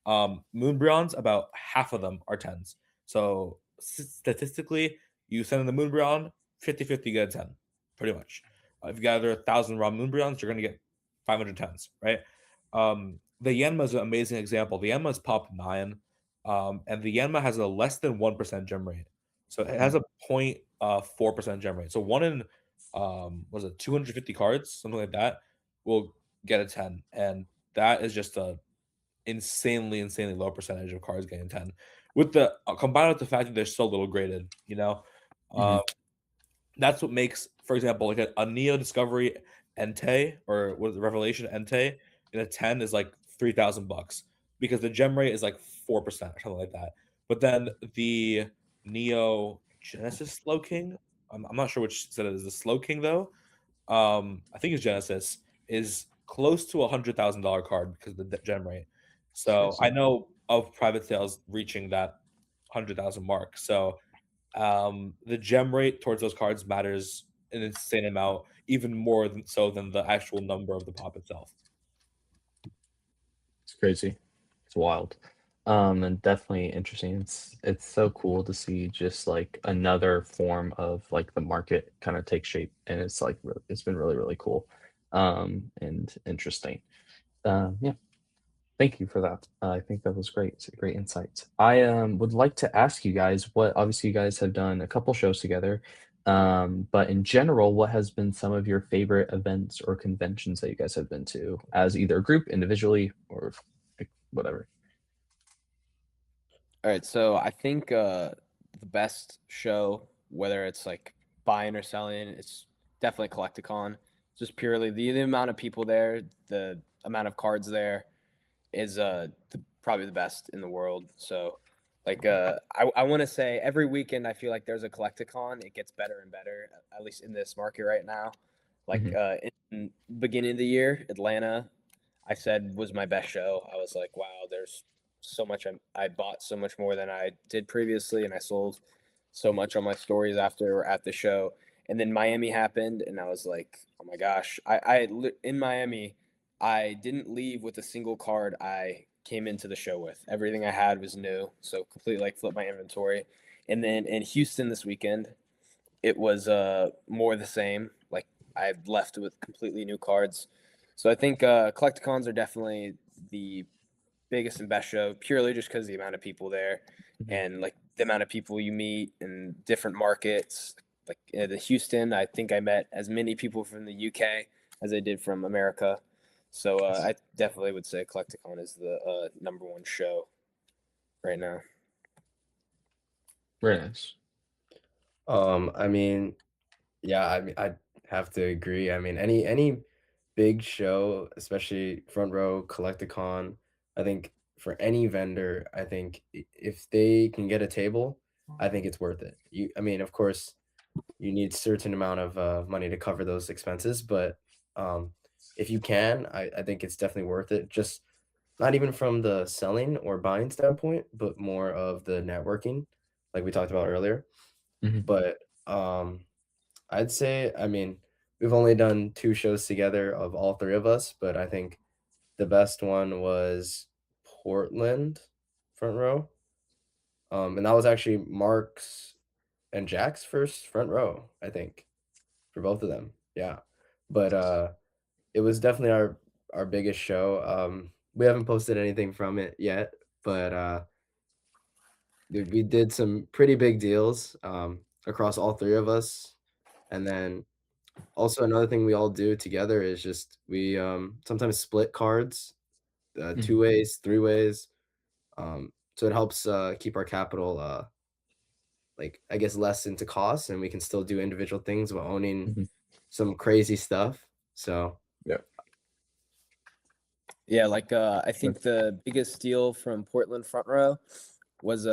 Moonbryons, about half of them are tens. So, statistically, you send in the Moonbryon, 50-50 get a 10, pretty much. If you gather 1,000 raw Moonbryons, you're going to get 500 tens, right? The Yanma is an amazing example. The Yanma is pop 9, and the Yanma has a less than 1% gem rate. So, it has a 0.4% gem rate. So, one in was it 250 cards, something like that, will get a 10. And that is just a insanely low percentage of cards getting 10. With the combined with the fact that they're so little graded, Mhm. that's what makes, for example, like a Neo Discovery Entei or what is it, Revelation Entei in a 10 is like $3,000 because the gem rate is like 4% or something like that. But then the Neo Genesis Slow King, I'm not sure which set it is. The Slow King though, I think it's Genesis, is close to $100,000 card because of the gem rate. So I Crazy. know of private sales reaching that 100,000 mark. So the gem rate towards those cards matters an insane amount, even more so than the actual number of the pop itself. It's crazy. It's wild. And definitely interesting. It's so cool to see just like another form of like the market kind of take shape, and it's like it's been really cool, and interesting. Yeah. Thank you for that. I think that was great. It's a great insight. I would like to ask you guys what obviously you guys have done a couple shows together, but in general, what has been some of your favorite events or conventions that you guys have been to as either a group, individually, or like, whatever? All right, so I think the best show, whether it's like buying or selling, it's definitely Collecticon. Just purely the amount of people there, the amount of cards there is probably the best in the world. So, like, I want to say every weekend I feel like there's a Collecticon. It gets better and better, at least in this market right now. Like Mhm. in beginning of the year, Atlanta, I said was my best show. I was like, wow, there's so much. I bought so much more than I did previously, and I sold so much on my stories after or at the show. And then Miami happened, and I was like, oh my gosh, in Miami, I didn't leave with a single card I came into the show with. Everything I had was new, so completely like flipped my inventory. And then in Houston this weekend, it was more the same. Like I left with completely new cards. So I think Collecticons are definitely the biggest and best show purely just because the amount of people there Mhm. and like the amount of people you meet in different markets. Like the Houston, I think I met as many people from the UK as I did from America. So Nice. I definitely would say Collecticon is the number one show right now. Very nice. I mean, yeah, I mean, I have to agree. I mean, any big show, especially front row, Collecticon, I think for any vendor, I think if they can get a table, I think it's worth it. I mean, of course, you need certain amount of money to cover those expenses, but um, if you can, I think it's definitely worth it. Just not even from the selling or buying standpoint, but more of the networking, like we talked about earlier. Mhm. But Um, I'd say, I mean, we've only done 2 shows together of all 3 of us, but I think the best one was Portland front row. And that was actually Mark's and Jack's first front row, I think, for both of them. Yeah. But it was definitely our biggest show. We haven't posted anything from it yet, but we did some pretty big deals across all 3 of us. And then also another thing we all do together is just we sometimes split cards, Mhm, 2 ways, 3 ways. So it helps keep our capital like I guess less into costs, and we can still do individual things while owning mhm. some crazy stuff. So Yeah. Yeah, like I That think the biggest deal from Portland front row was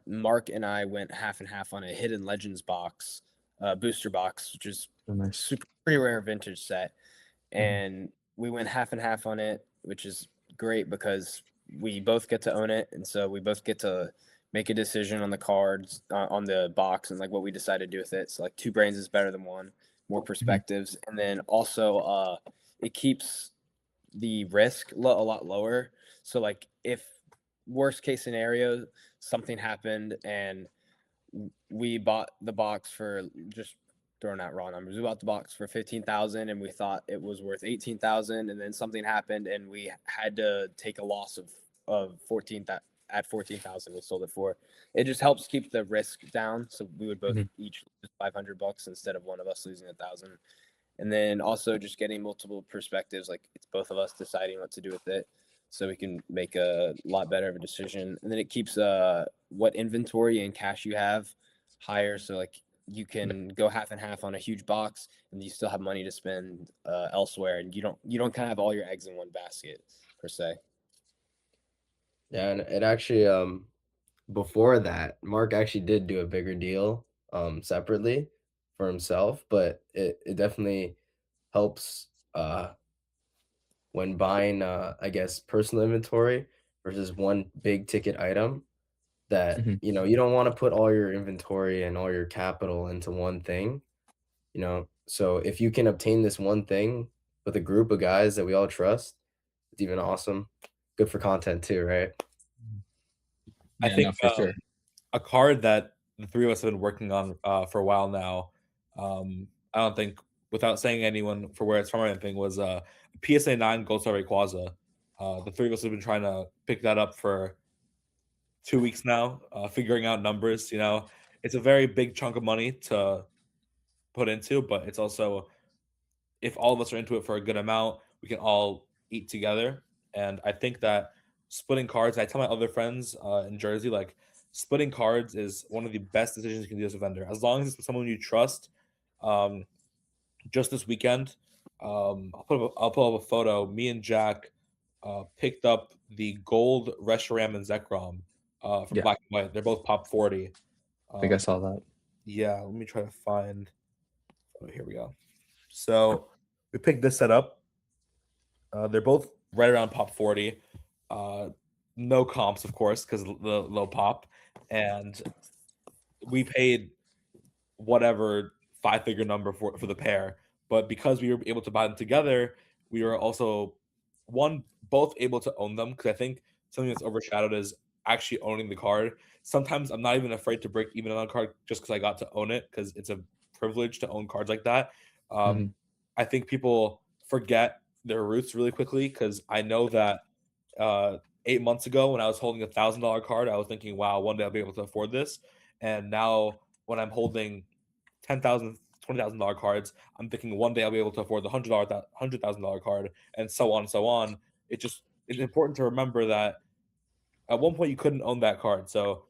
Mark and I went half and half on a Hidden Legends box, booster box, which is oh, nice. super pretty rare vintage set, Mhm, and we went half and half on it, which is great because we both get to own it, and so we both get to make a decision on the cards on the box and like what we decide to do with it. So like two brains is better than one, more mhm, perspectives, and then also it keeps the risk a lot lower. So like if worst case scenario something happened and we bought the box for just throwing out raw numbers. We bought the box for 15,000 and we thought it was worth 18,000 and then something happened and we had to take a loss of 14 at 14,000 we sold it for. It just helps keep the risk down so we would both mhm. each lose $500 instead of one of us losing 1,000. And then also just getting multiple perspectives, like it's both of us deciding what to do with it so we can make a lot better of a decision. And then it keeps what inventory and cash you have higher, so like you Yeah. can go half and half on a huge box and you still have money to spend elsewhere, and you don't kind of have all your eggs in one basket per se. yeah, and it actually before that, Mark actually did do a bigger deal separately for himself, but it definitely helps when buying I guess personal inventory versus one big ticket item that Mhm. you don't want to put all your inventory and all your capital into one thing, so if you can obtain this one thing with a group of guys that we all trust, it's even awesome. Good for content too, right? I Yeah, think no, for sure. a card that the three of us have been working on for a while now. I don't think, without saying anyone for where it's from or anything, was PSA 9 Gold Star Rayquaza. The three of us have been trying to pick that up for 2 weeks now, figuring out numbers. It's a very big chunk of money to put into, but it's also, if all of us are into it for a good amount, we can all eat together. And I think that splitting cards, I tell my other friends in Jersey, like splitting cards is one of the best decisions you can do as a vendor, as long as it's with someone you trust. Um, just this weekend, I'll pull up a photo. Me and Jack picked up the gold Reshiram and Zekrom from Yeah, Black and White. They're both pop 40. I think I Um, saw that. yeah, let me try to find. Oh, here we go. So we picked this set up. They're both right around pop 40. Uh, no comps, of course, because the low pop. And we paid whatever five-figure number for the pair. But because we were able to buy them together, we were also both able to own them, because I think something that's overshadowed is actually owning the card. Sometimes I'm not even afraid to break even on a card just because I got to own it, because it's a privilege to own cards like that. Um, Mhm, I think people forget their roots really quickly, because I know that 8 months ago when I was holding $1,000 card, I was thinking, wow, one day I'll be able to afford this. And now when I'm holding 10,000, $20,000 cards, I'm thinking one day I'll be able to afford the $100,000 card, and so on and so on. It's important to remember that at one point you couldn't own that card. So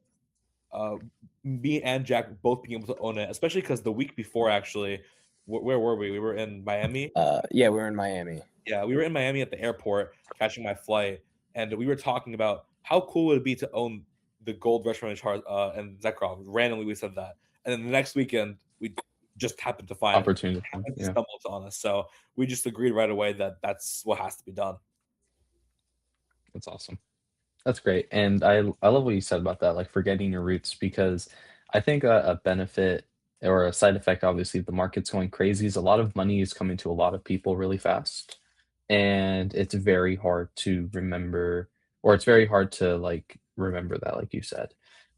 uh, me and Jack both being able to own it, especially because the week before, actually, where were we? We were in Miami. Yeah, we're in Miami. Yeah, we were in Miami at the airport catching my flight, and we were talking about how cool would it be to own the gold restaurant and Zekrom. Randomly, we said that, and then the next weekend we just happened to find opportunity, happened to yeah, stumble on us. So we just agreed right away that that's what has to be done. that's awesome. That's great, and I love what you said about that, like, forgetting your roots, because I think a benefit or a side effect, obviously, the market's going crazy, is a lot of money is coming to a lot of people really fast, and it's very hard to remember, or it's very hard to, like, remember that, like you said.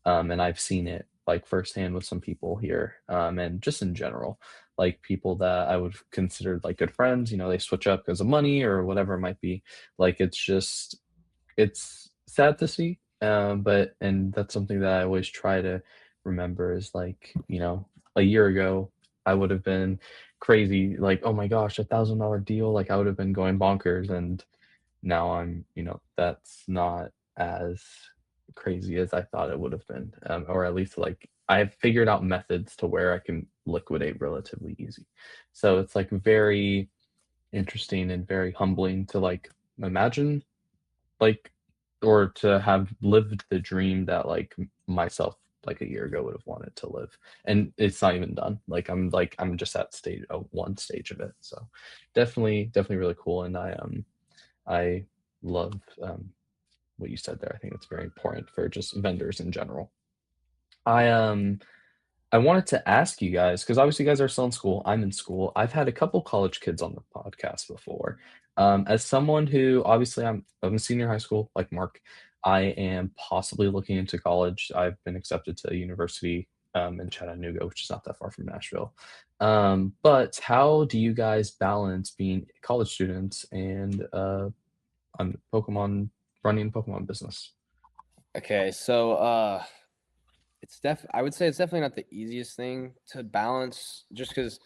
And I've seen it, like, firsthand with some people here, and just in general, like, people that I would consider, like, good friends, they switch up because of money or whatever it might be. Like, it's sad to see, but and that's something that I always try to remember is like, a year ago, I would have been crazy, like, oh my gosh, $1,000 deal, like I would have been going bonkers, and now that's not as crazy as I thought it would have been, or at least like I've figured out methods to where I can liquidate relatively easy. So it's like very interesting and very humbling to like imagine like, or to have lived the dream that, like, myself, like, a year ago would have wanted to live, and it's not even done. I'm just at one stage of it, so definitely really cool, and I love, what you said there. I think it's very important for just vendors in general. I, um I wanted to ask you guys, because obviously you guys are still in school. I'm in school. I've had a couple college kids on the podcast before. As someone who obviously I'm a senior in high school, like Mark, I am possibly looking into college. I've been accepted to a university in Chattanooga, which is not that far from Nashville. But how do you guys balance being college students and on Pokemon running Pokemon business? Okay, so I would say it's definitely not the easiest thing to balance, just because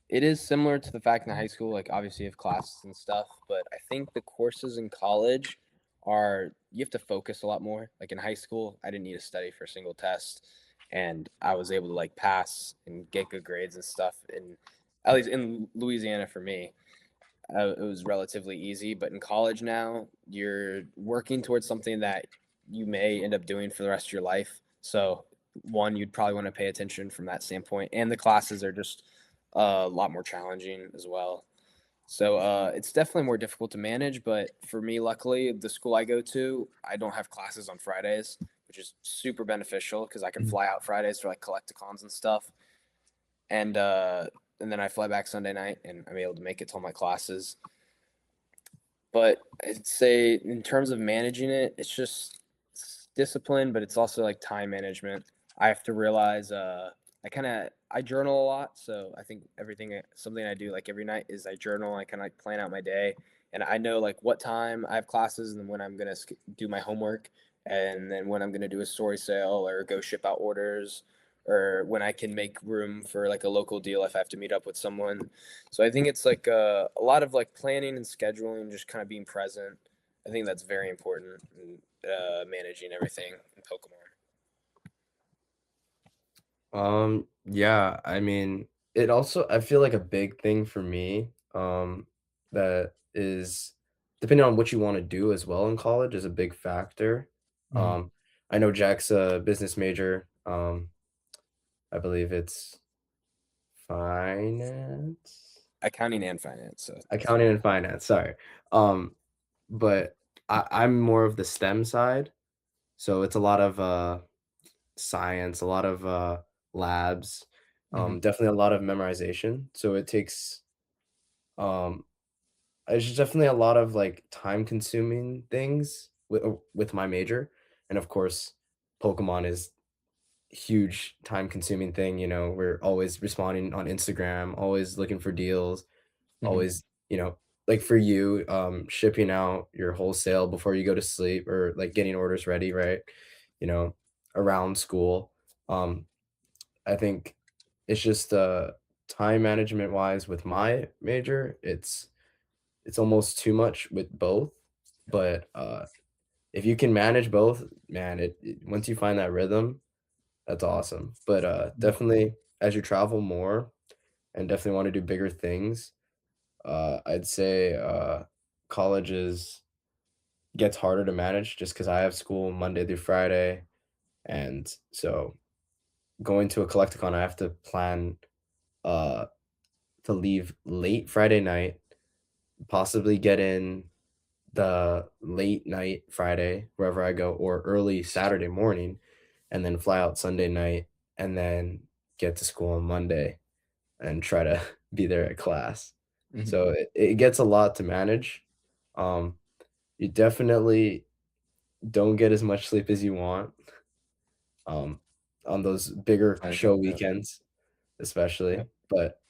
it is similar to the fact in high school, like obviously you have classes and stuff, but I think the courses in college are you have to focus a lot more. Like in high school, I didn't need to study for a single test, and I was able to like pass and get good grades and stuff. And at least in Louisiana for me, it was relatively easy. But in college now, you're working towards something that you may end up doing for the rest of your life. So one, you'd probably want to pay attention from that standpoint, and the classes are just a lot more challenging as well. So it's definitely more difficult to manage. But for me, luckily, the school I go to, I don't have classes on Fridays, which is super beneficial because I can Mhm, fly out Fridays for like collecticons and stuff, and then I fly back Sunday night, and I'm able to make it to all my classes. But I'd say in terms of managing it, it's discipline, but it's also like time management. I have to realize I journal a lot, so I think something I do like every night is I journal. I kind of like plan out my day, and I know like what time I have classes and when I'm gonna do my homework, and then when I'm gonna do a story sale or go ship out orders, or when I can make room for like a local deal if I have to meet up with someone. So I think it's like a lot of like planning and scheduling, just kind of being present. I think that's very important in managing everything in Pokemon. Yeah, I mean, it also I feel like a big thing for me, that is depending on what you want to do as well in college is a big factor. mhm, I know Jack's a business major. I believe it's finance, Accounting and finance. So accounting and finance, sorry. Um, but I'm more of the STEM side, so it's a lot of science, a lot of labs, mhm, definitely a lot of memorization. So it takes um it's definitely a lot of like time consuming things with my major. And of course, Pokemon is huge time consuming thing, we're always responding on Instagram, always looking for deals, mhm, always, like for you, shipping out your wholesale before you go to sleep or like getting orders ready, right? You know, around school. Um, I think it's just time management wise with my major, it's almost too much with both. But if you can manage both, man, once you find that rhythm, that's awesome. But mhm, definitely as you travel more and definitely want to do bigger things, I'd say college is gets harder to manage just because I have school Monday through Friday, and so going to a collecticon, I have to plan uh to leave late Friday night, possibly get in the late night Friday wherever I go, or early Saturday morning, and then fly out Sunday night, and then get to school on Monday and try to be there at class. Mhm. So it gets a lot to manage. Um, you definitely don't get as much sleep as you want, um, on those bigger I show yeah, weekends, yeah. especially. But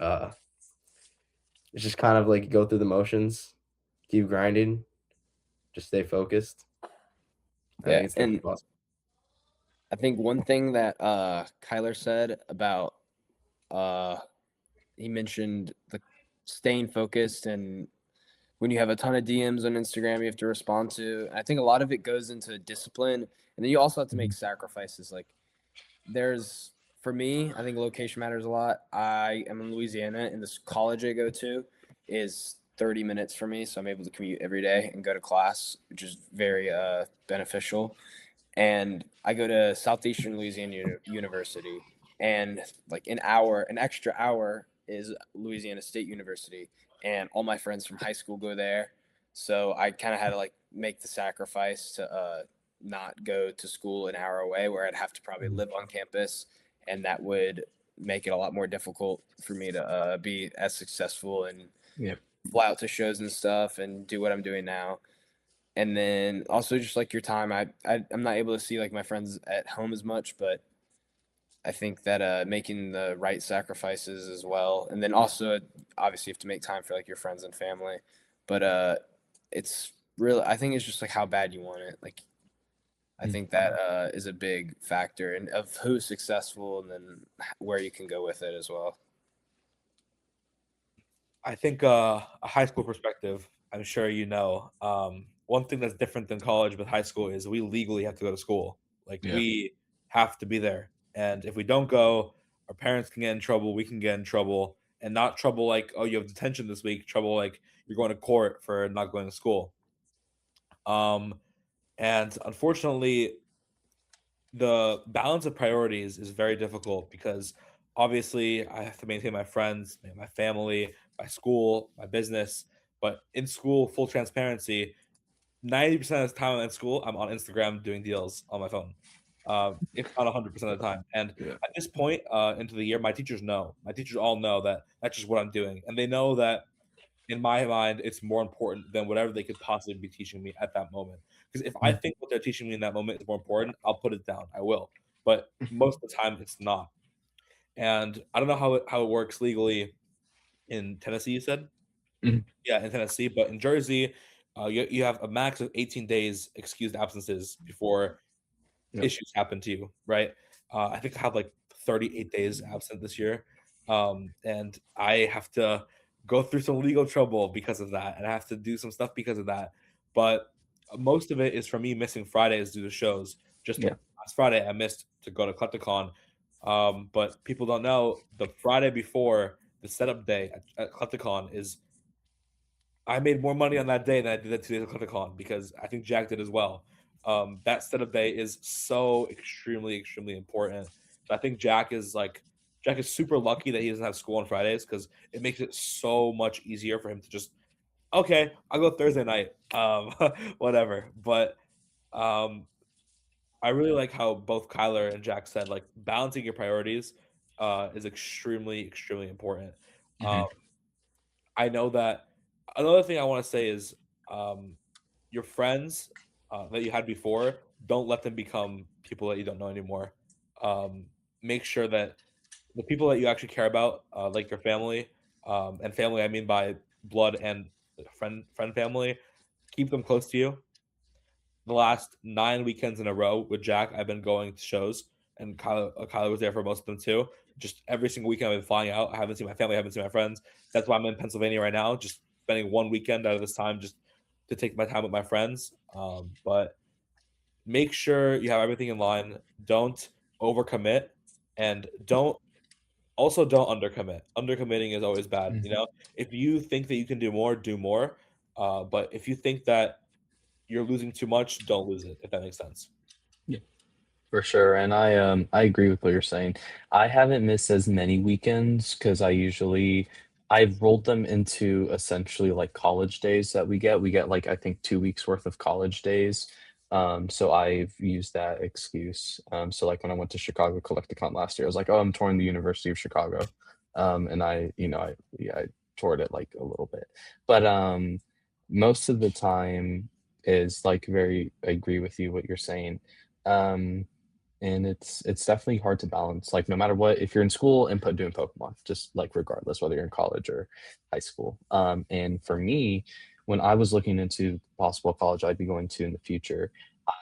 it's just kind of like go through the motions, keep grinding, just stay focused. I Yeah, think it's gonna be and awesome. I think one thing that Kyler said about uh he mentioned the staying focused, and when you have a ton of DMs on Instagram you have to respond to. I think a lot of it goes into discipline, and then you also have to make Mhm. sacrifices. Like there's for me, I think location matters a lot. I am in Louisiana, and this college I go to is 30 minutes for me, so I'm able to commute every day and go to class, which is very beneficial. And I go to Southeastern Louisiana University, and like an extra hour is Louisiana State University, and all my friends from high school go there. So I kind of had to like make the sacrifice to not go to school an hour away, where I'd have to probably Mhm. live on campus, and that would make it a lot more difficult for me to be as successful and Yep. fly out to shows and stuff and do what I'm doing now. And then also just like your time, I'm not able to see like my friends at home as much, but I think that making the right sacrifices as well, and then also obviously you have to make time for like your friends and family, but it's really, I think it's just like how bad you want it. Like I Mm. think that is a big factor and of who's successful, and then where you can go with it as well. I think a high school perspective, I'm sure you know, one thing that's different than college with high school is we legally have to go to school. Like Yeah. we have to be there. And if we don't go, our parents can get in trouble, we can get in trouble, and not trouble like, oh, you have detention this week, trouble like you're going to court for not going to school. Um, and unfortunately, the balance of priorities is very difficult because obviously I have to maintain my friends, my family, my school, my business. But in school, full transparency, 90% of the time I'm in school, I'm on Instagram doing deals on my phone, if not 100% of the time. And Yeah. at this point into the year, my teachers know. My teachers all know that that's just what I'm doing, and they know that in my mind, it's more important than whatever they could possibly be teaching me at that moment. Because if I Mhm. think what they're teaching me in that moment is more important, I'll put it down. I will. But most of the time, it's not. And I don't know how it works legally in Tennessee. You said, Mhm. yeah, in Tennessee, but in Jersey, you have a max of 18 days excused absences before Yep. issues happen to you, right? I think I have like 38 days absent this year. And I have to go through some legal trouble because of that. And I have to do some stuff because of that. But most of it is from me missing Fridays due to shows. Just Yeah. last Friday, I missed to go to Klepticon. But people don't know the Friday before the setup day at Klepticon is I made more money on that day than I did at 2 days of ClipCon because I think Jack did as well. That setup day is so extremely, extremely important. So I think Jack is super lucky that he doesn't have school on Fridays because it makes it so much easier for him to just okay, I'll go Thursday night, whatever. But um, I really like how both Kyler and Jack said like balancing your priorities is extremely, extremely important. Um, Mhm. I know that another thing I want to say is um, your friends that you had before, don't let them become people that you don't know anymore. Um, Make sure that the people that you actually care about, like your family, and family, I mean by blood and friend family, keep them close to you. The last 9 weekends in a row with Jack, I've been going to shows, and Kyler was there for most of them too. Just every single weekend, I've been flying out. I haven't seen my family, I haven't seen my friends. That's why I'm in Pennsylvania right now, just spending one weekend out of this time just to take my time with my friends. But make sure you have everything in line. Don't overcommit, and don't undercommit. Undercommitting is always bad. You Mhm. know, if you think that you can do more, do more. But if you think that you're losing too much, don't lose it, if that makes sense. Yeah. For sure, and I agree with what you're saying. I haven't missed as many weekends because I've rolled them into essentially like college days that we get. We get like I think 2 weeks worth of college days. So I've used that excuse. So like when I went to Chicago Collecticon last year, I was like, oh, I'm touring the University of Chicago. And I toured it like a little bit. But most of the time is like I agree with you what you're saying. Um, and it's definitely hard to balance. Like no matter what, if you're in school and doing Pokemon, just like regardless whether you're in college or high school. And for me, when I was looking into possible college I'd be going to in the future,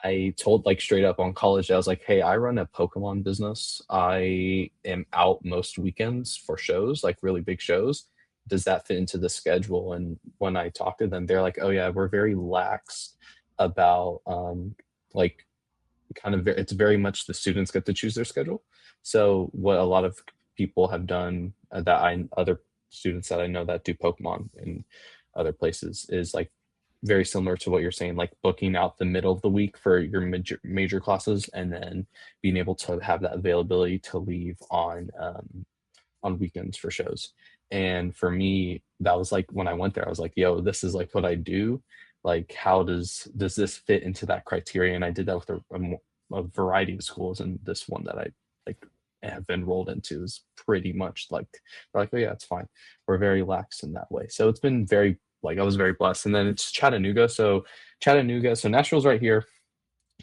I told like straight up on college, I was like, hey, I run a Pokemon business. I am out most weekends for shows, like really big shows. Does that fit into the schedule? And when I talk to them, they're like, oh yeah, we're very lax about like it's very much the students get to choose their schedule. So what a lot of people have done other students that I know that do Pokemon in other places is like very similar to what you're saying, like booking out the middle of the week for your major classes and then being able to have that availability to leave on weekends for shows. And for me, that was like when I went there, I was like, yo, this is like what I do. Like, how does this fit into that criteria? And I did that with a variety of schools, and this one that I like have enrolled into is pretty much like they're like, oh yeah, it's fine. We're very lax in that way. So it's been very like I was very blessed. And then it's Chattanooga. So Nashville's right here.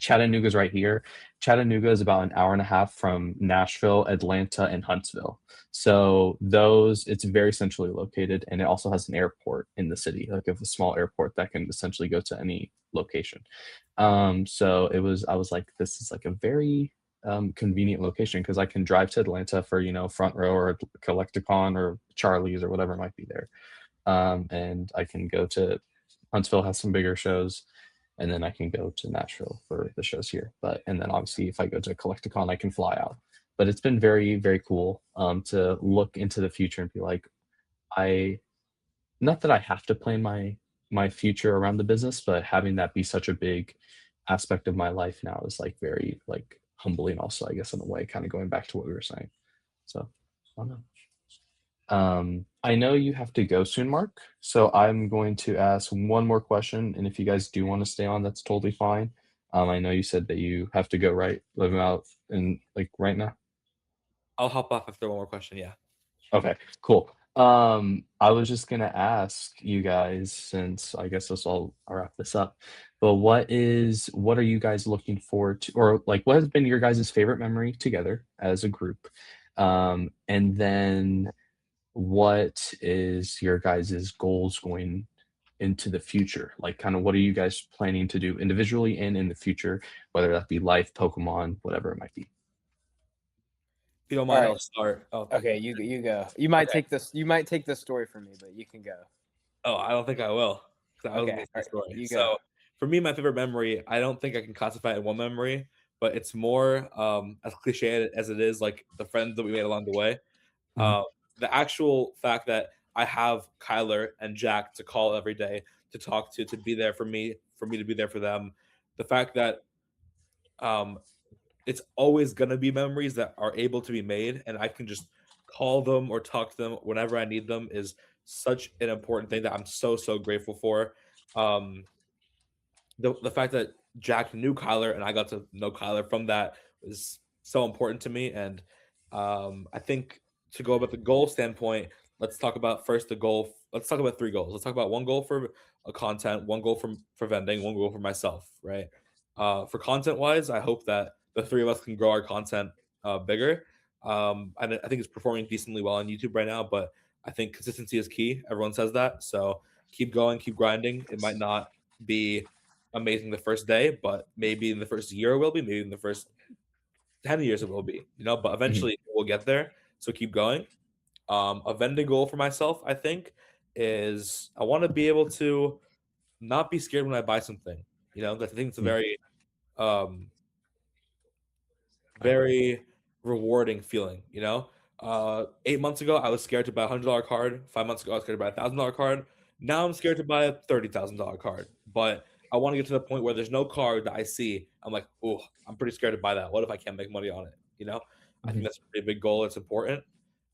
Chattanooga's right here. Chattanooga is about an hour and a half from Nashville, Atlanta, and Huntsville. So it's very centrally located, and it also has an airport in the city, like a small airport that can essentially go to any location. So I was like, this is like a very convenient location because I can drive to Atlanta for front row or Collecticon or Charlie's or whatever might be there, and I can go to Huntsville has some bigger shows and then I can go to Nashville for the shows here. And then obviously if I go to Collecticon, I can fly out. But it's been very, very cool to look into the future and be like, not that I have to plan my future around the business, but having that be such a big aspect of my life now is like very like humbling also, I guess, in a way, kind of going back to what we were saying. So I don't know. I know you have to go soon, Mark. So I'm going to ask one more question, and if you guys do want to stay on, that's totally fine. I know you said that you have to go live out in like right now. I'll hop off after one more question. Yeah. Okay, cool. I was just gonna ask you guys, since I guess I'll wrap this up. But what are you guys looking forward to, or like what has been your guys' favorite memory together as a group? And then what is your guys' goals going into the future? Like kind of what are you guys planning to do individually and in the future, whether that be life, Pokemon, whatever it might be. If you don't All mind, right. I'll start. Oh, Okay, you go. You might Okay. take this. You might take this story from me, but you can go. Oh, I don't think I will. 'Cause I was Okay, gonna say all right, story. you go. So for me, my favorite memory, I don't think I can classify it in one memory, but it's more as cliche as it is, like the friends that we made along the way. Mhm. The actual fact that I have Kyler and Jack to call every day, to talk to be there for me to be there for them. The fact that um, it's always gonna be memories that are able to be made, and I can just call them or talk to them whenever I need them is such an important thing that I'm so grateful for. Um, the fact that Jack knew Kyler and I got to know Kyler from that was so important to me. And I think to go about the goal standpoint, let's talk about first the goal. Let's talk about three goals. Let's talk about one goal for content, one goal for vending, one goal for myself. Right. For content wise, I hope that the three of us can grow our content bigger. I think it's performing decently well on YouTube right now, but I think consistency is key. Everyone says that, so keep going, keep grinding. It might not be amazing the first day, but maybe in the first year it will be, maybe in the first 10 years it will be, but Mhm. eventually we'll get there. So keep going. A vending goal for myself, I think, is I want to be able to not be scared when I buy something. I think it's a Mhm. um I very rewarding feeling. 8 months ago, I was scared to buy $100 card. 5 months ago, I was scared to buy $1,000 card. Now I'm scared to buy a $30,000 card. But I want to get to the point where there's no card that I see. I'm like, oh, I'm pretty scared to buy that. What if I can't make money on it? I think Mhm. that's a pretty big goal. It's important.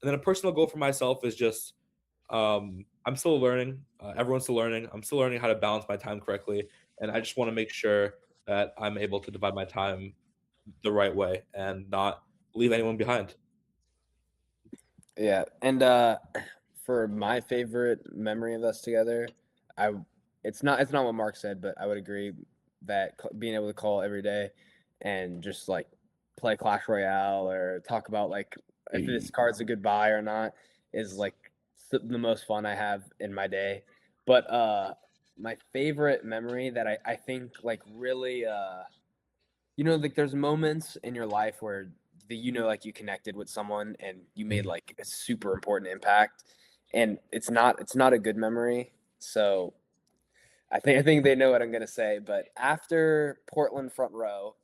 And then a personal goal for myself is just I'm still learning. Everyone's still learning. I'm still learning how to balance my time correctly. And I just want to make sure that I'm able to divide my time the right way and not leave anyone behind. Yeah, and for my favorite memory of us together, I it's not what Mark said, but I would agree that being able to call every day and just like play Clash Royale or talk about like if this card's a good buy or not is like the most fun I have in my day. But my favorite memory that I think like really like there's moments in your life where like you connected with someone and you made Mhm. like a super important impact, and it's not a good memory. So I think they know what I'm gonna say. But after Portland front row,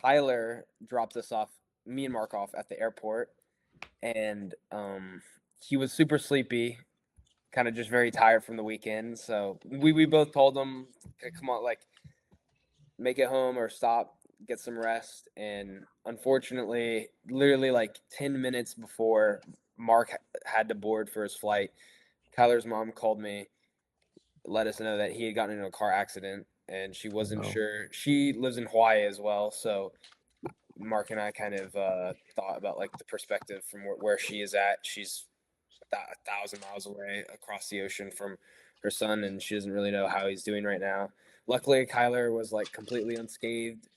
Kyler dropped us off, me and Mark off at the airport, and he was super sleepy, kind of just very tired from the weekend. So we both told him, "Okay, come on, like make it home or stop, get some rest." And unfortunately, literally like 10 minutes before Mark had to board for his flight, Kyler's mom called me, let us know that he had gotten into a car accident and she Oh, wasn't no. sure. She lives in Hawaii as well. So Mark and I kind of thought about like the perspective from where she is at. She's 1,000 miles away across the ocean from her son, and she doesn't really know how he's doing right now. Luckily, Kyler was like completely unscathed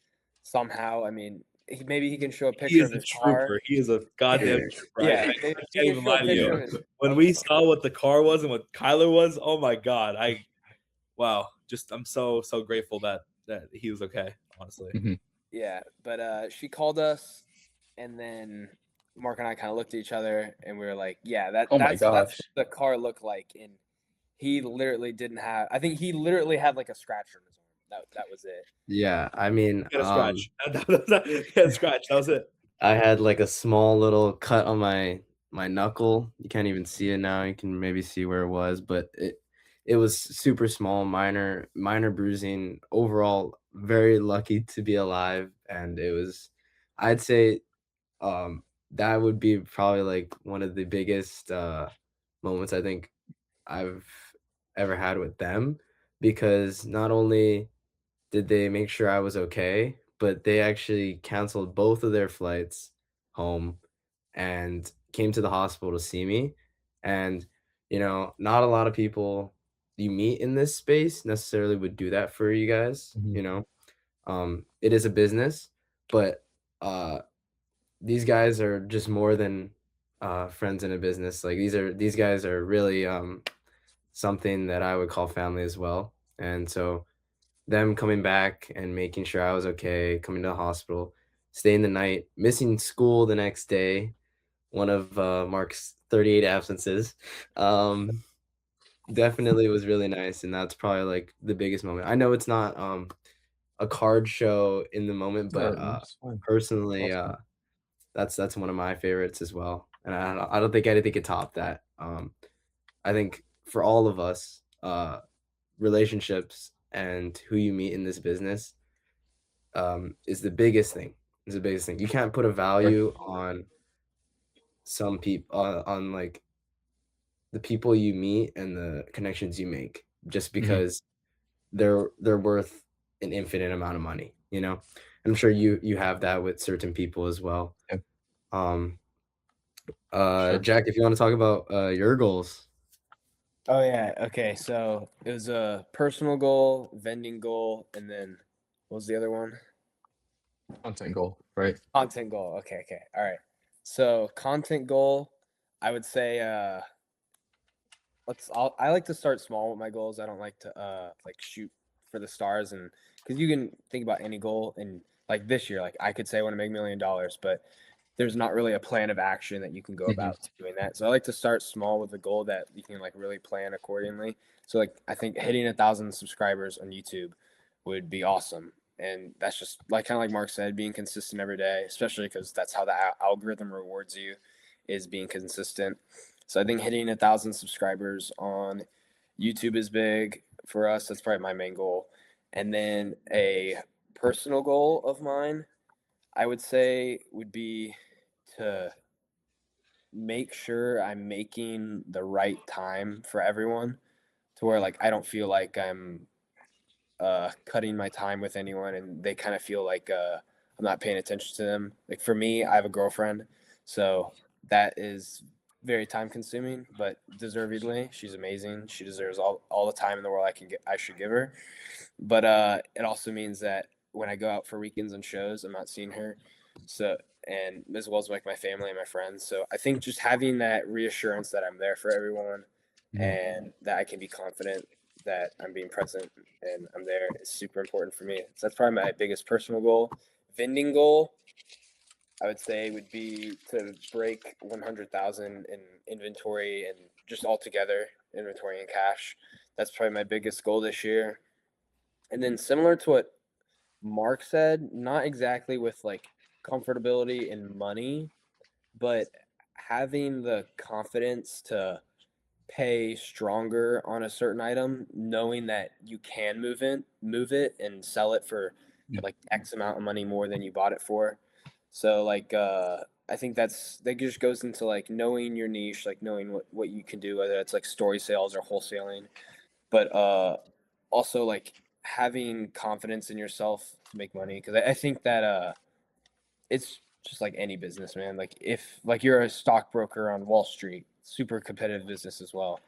somehow. I mean, maybe he can show a He picture is of a his car. trooper. He is a goddamn trooper. I Yeah, can't maybe he can even show a lie to picture you. of his. When we saw what the car was and what Kyler was, oh my god! Wow, just I'm so grateful that he was okay. Honestly, Mhm. Yeah, but she called us, and then Mark and I kind of looked at each other, and we were like, "Yeah, Oh my that's what gosh. the car looked like." And he literally didn't have. I think he literally had like a scratch on his arm. That was it. Yeah, I mean, he had a scratch. He had a scratch. That was it. I had like a small little cut on my knuckle. You can't even see it now. You can maybe see where it was, but it was super small, minor bruising. Overall, very lucky to be alive, and it was, I'd say, that would be probably like one of the biggest moments I think I've ever had with them, because not only did they make sure I was okay, but they actually canceled both of their flights home and came to the hospital to see me. And, not a lot of people you meet in this space necessarily would do that for you guys, Mhm. It is a business, but uh these guys are just more than friends in a business. Like these guys are really something that I would call family as well. And so them coming back and making sure I was okay, coming to the hospital, staying the night, missing school the next day, one of Mark's 38 absences. Um, Definitely was really nice, and that's probably like the biggest moment. I know it's not a card show in the moment, but That's fine. personally, Awesome. that's one of my favorites as well. And I don't think anything could top that. I think for all of us, relationships and who you meet in this business is the biggest thing. Is the biggest thing. You can't put a Sure. value on some people on like the people you meet and the connections you make just Mhm. because they're worth an infinite amount of money. I'm sure you have that with certain people as well. Yeah, Um, sure. Jack, if you want to talk about your goals. Oh yeah. Okay. So it was a personal goal, vending goal, and then what was the other one? Content goal, right? Content goal. Okay. Okay. All right. So content goal, I would say I like to start small with my goals. I don't like to like shoot for the stars, and because you can think about any goal, and like this year, like I could say I want to make $1 million, but there's not really a plan of action that you can go Mhm. about to doing that. So I like to start small with a goal that you can like really plan accordingly. So like I think hitting 1,000 subscribers on YouTube would be awesome. And that's just like kind of like Mark said, being consistent every day, especially because that's how the algorithm rewards you, is being consistent. So I think hitting 1,000 subscribers on YouTube is big for us. That's probably my main goal. And then a personal goal of mine, I would say, would be to make sure I'm making the right time for everyone, to where like I don't feel like I'm cutting my time with anyone, and they kind of feel like I'm not paying attention to them. Like for me, I have a girlfriend, so that is very time consuming, but deservedly, she's amazing. She deserves all the time in the world I should give her. But it also means that when I go out for weekends and shows, I'm not seeing her. So and as well as like my family and my friends. So I think just having that reassurance that I'm there for everyone Mhm. and that I can be confident that I'm being present and I'm there is super important for me. So that's probably my biggest personal goal. Vending goal, I would say, would be to break 100,000 in inventory and just altogether inventory and cash. That's probably my biggest goal this year. And then similar to what Mark said, not exactly with like comfortability and money, but having the confidence to pay stronger on a certain item, knowing that you can move it and sell it for Yeah. like X amount of money more than you bought it for. So like I think that just goes into like knowing your niche, like knowing what you can do, whether it's like story sales or wholesaling. But also like having confidence in yourself to make money. Because I think that it's just like any business, man. Like if like you're a stockbroker on Wall Street, super competitive business as well,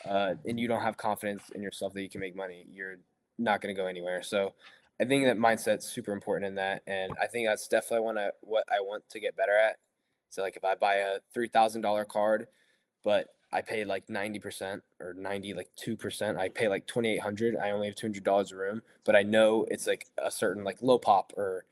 and you don't have confidence in yourself that you can make money, you're not going to go anywhere. So I think that mindset's super important in that, and I think that's definitely what I want to get better at. So like if I buy a $3,000 card, but I pay like 90% or 2%, I pay like 2,800. I only have $200 a room, but I know it's like a certain like low pop or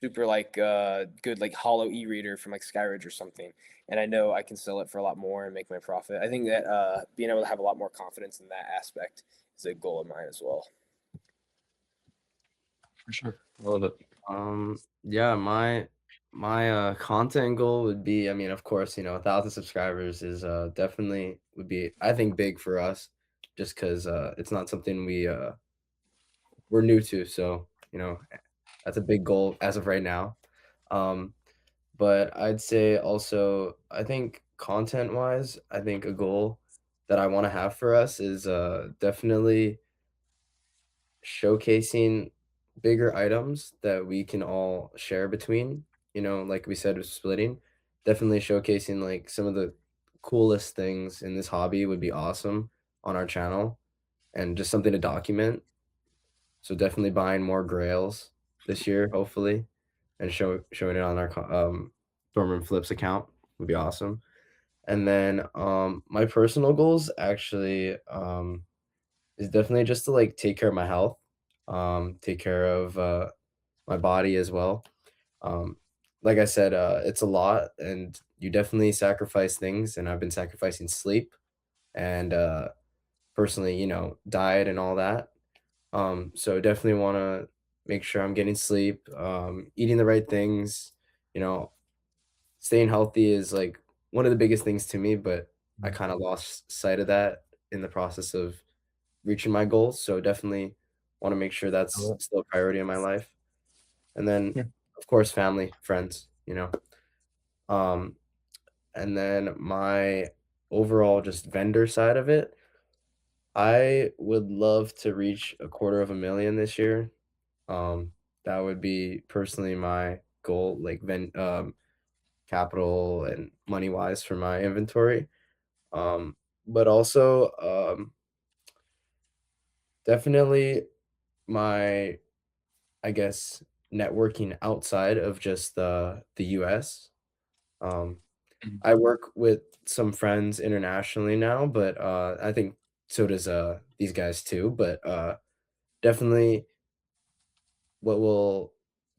super like good like hollow e-reader from like Skyridge or something, and I know I can sell it for a lot more and make my profit. I think that being able to have a lot more confidence in that aspect is a goal of mine as well. For sure. I love it. Yeah, my content goal would be, I mean, of course, 1,000 subscribers is definitely would be, I think, big for us, just because it's not something we're new to. So, that's a big goal as of right now. Um, but I'd say also, I think content wise, I think a goal that I want to have for us is definitely showcasing bigger items that we can all share between, like we said with splitting, definitely showcasing like some of the coolest things in this hobby would be awesome on our channel and just something to document. So definitely buying more grails this year, hopefully, and showing it on our Dormroom Flips account would be awesome. And then my personal goals actually is definitely just to like take care of my health, take care of my body as well. Um, like I said, it's a lot, and you definitely sacrifice things, and I've been sacrificing sleep and personally, diet and all that. So definitely want to make sure I'm getting sleep, eating the right things, you know, staying healthy is like one of the biggest things to me, but I Mhm. kind of lost sight of that in the process of reaching my goals. So definitely want to make sure I that's love it. still a priority in my life. And then Yeah. of course family, friends. Um and then my overall just vendor side of it, I would love to reach a quarter of a million this year. Um that would be personally my goal, like capital and money wise for my inventory. Um but also definitely my, I guess, networking outside of just the US. Um, Mhm. I work with some friends internationally now, but I think so does these guys too. But definitely, what will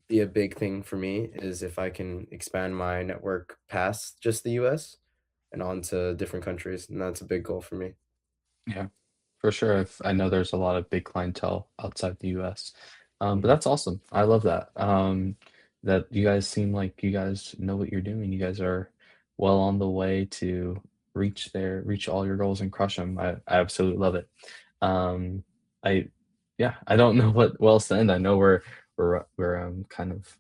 be a big thing for me is if I can expand my network past just the US and onto different countries, and that's a big goal for me. Yeah. For sure, I know there's a lot of big clientele outside the US, but Mhm. that's awesome. I love that. That you guys seem like you guys know what you're doing. You guys are well on the way to reach all your goals and crush them. I absolutely love it. Um, I yeah, I don't know what else to end. I know we're kind of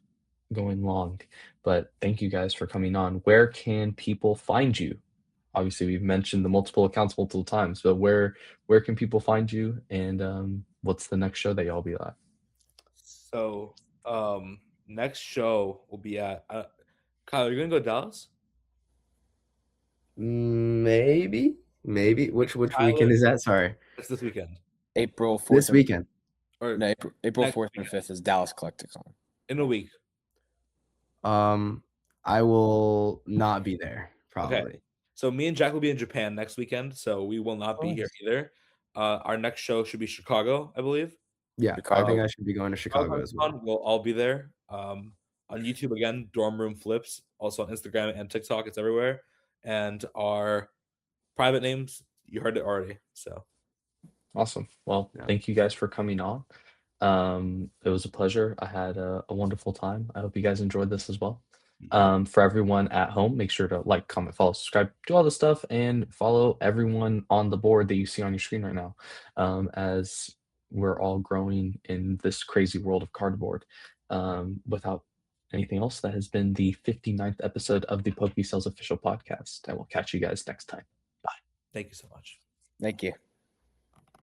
going long, but thank you guys for coming on. Where can people find you? obviously we've mentioned the multiple accounts multiple times, but where can people find you, and what's the next show that y'all be at? So, next show will be at Kyle. Are you gonna go to Dallas? Maybe. Which Tyler, weekend is that? Sorry. it's this weekend April 4th. This weekend. or No, April next 4th and weekend. 5th is Dallas Collecticon. In a week. I will not be there probably. So me and Jack will be in Japan next weekend, so we will not be here Nice. either. Our next show should be Chicago, I believe. Yeah, I Chicago. think I should be going to Chicago as well. We'll all be there. On YouTube again, Dormroom Flips. Also on Instagram and TikTok, it's everywhere. And our private names, you heard it already. So Awesome. Well, Yeah. thank you guys for coming on. It was a pleasure. I had a wonderful time. I hope you guys enjoyed this as well. For everyone at home, make sure to like, comment, follow, subscribe, do all the stuff, and follow everyone on the board that you see on your screen right now, as we're all growing in this crazy world of cardboard. Without anything else, that has been the 59th episode of the PokéSells official podcast. I will catch you guys next time. thank you so much. Thank you.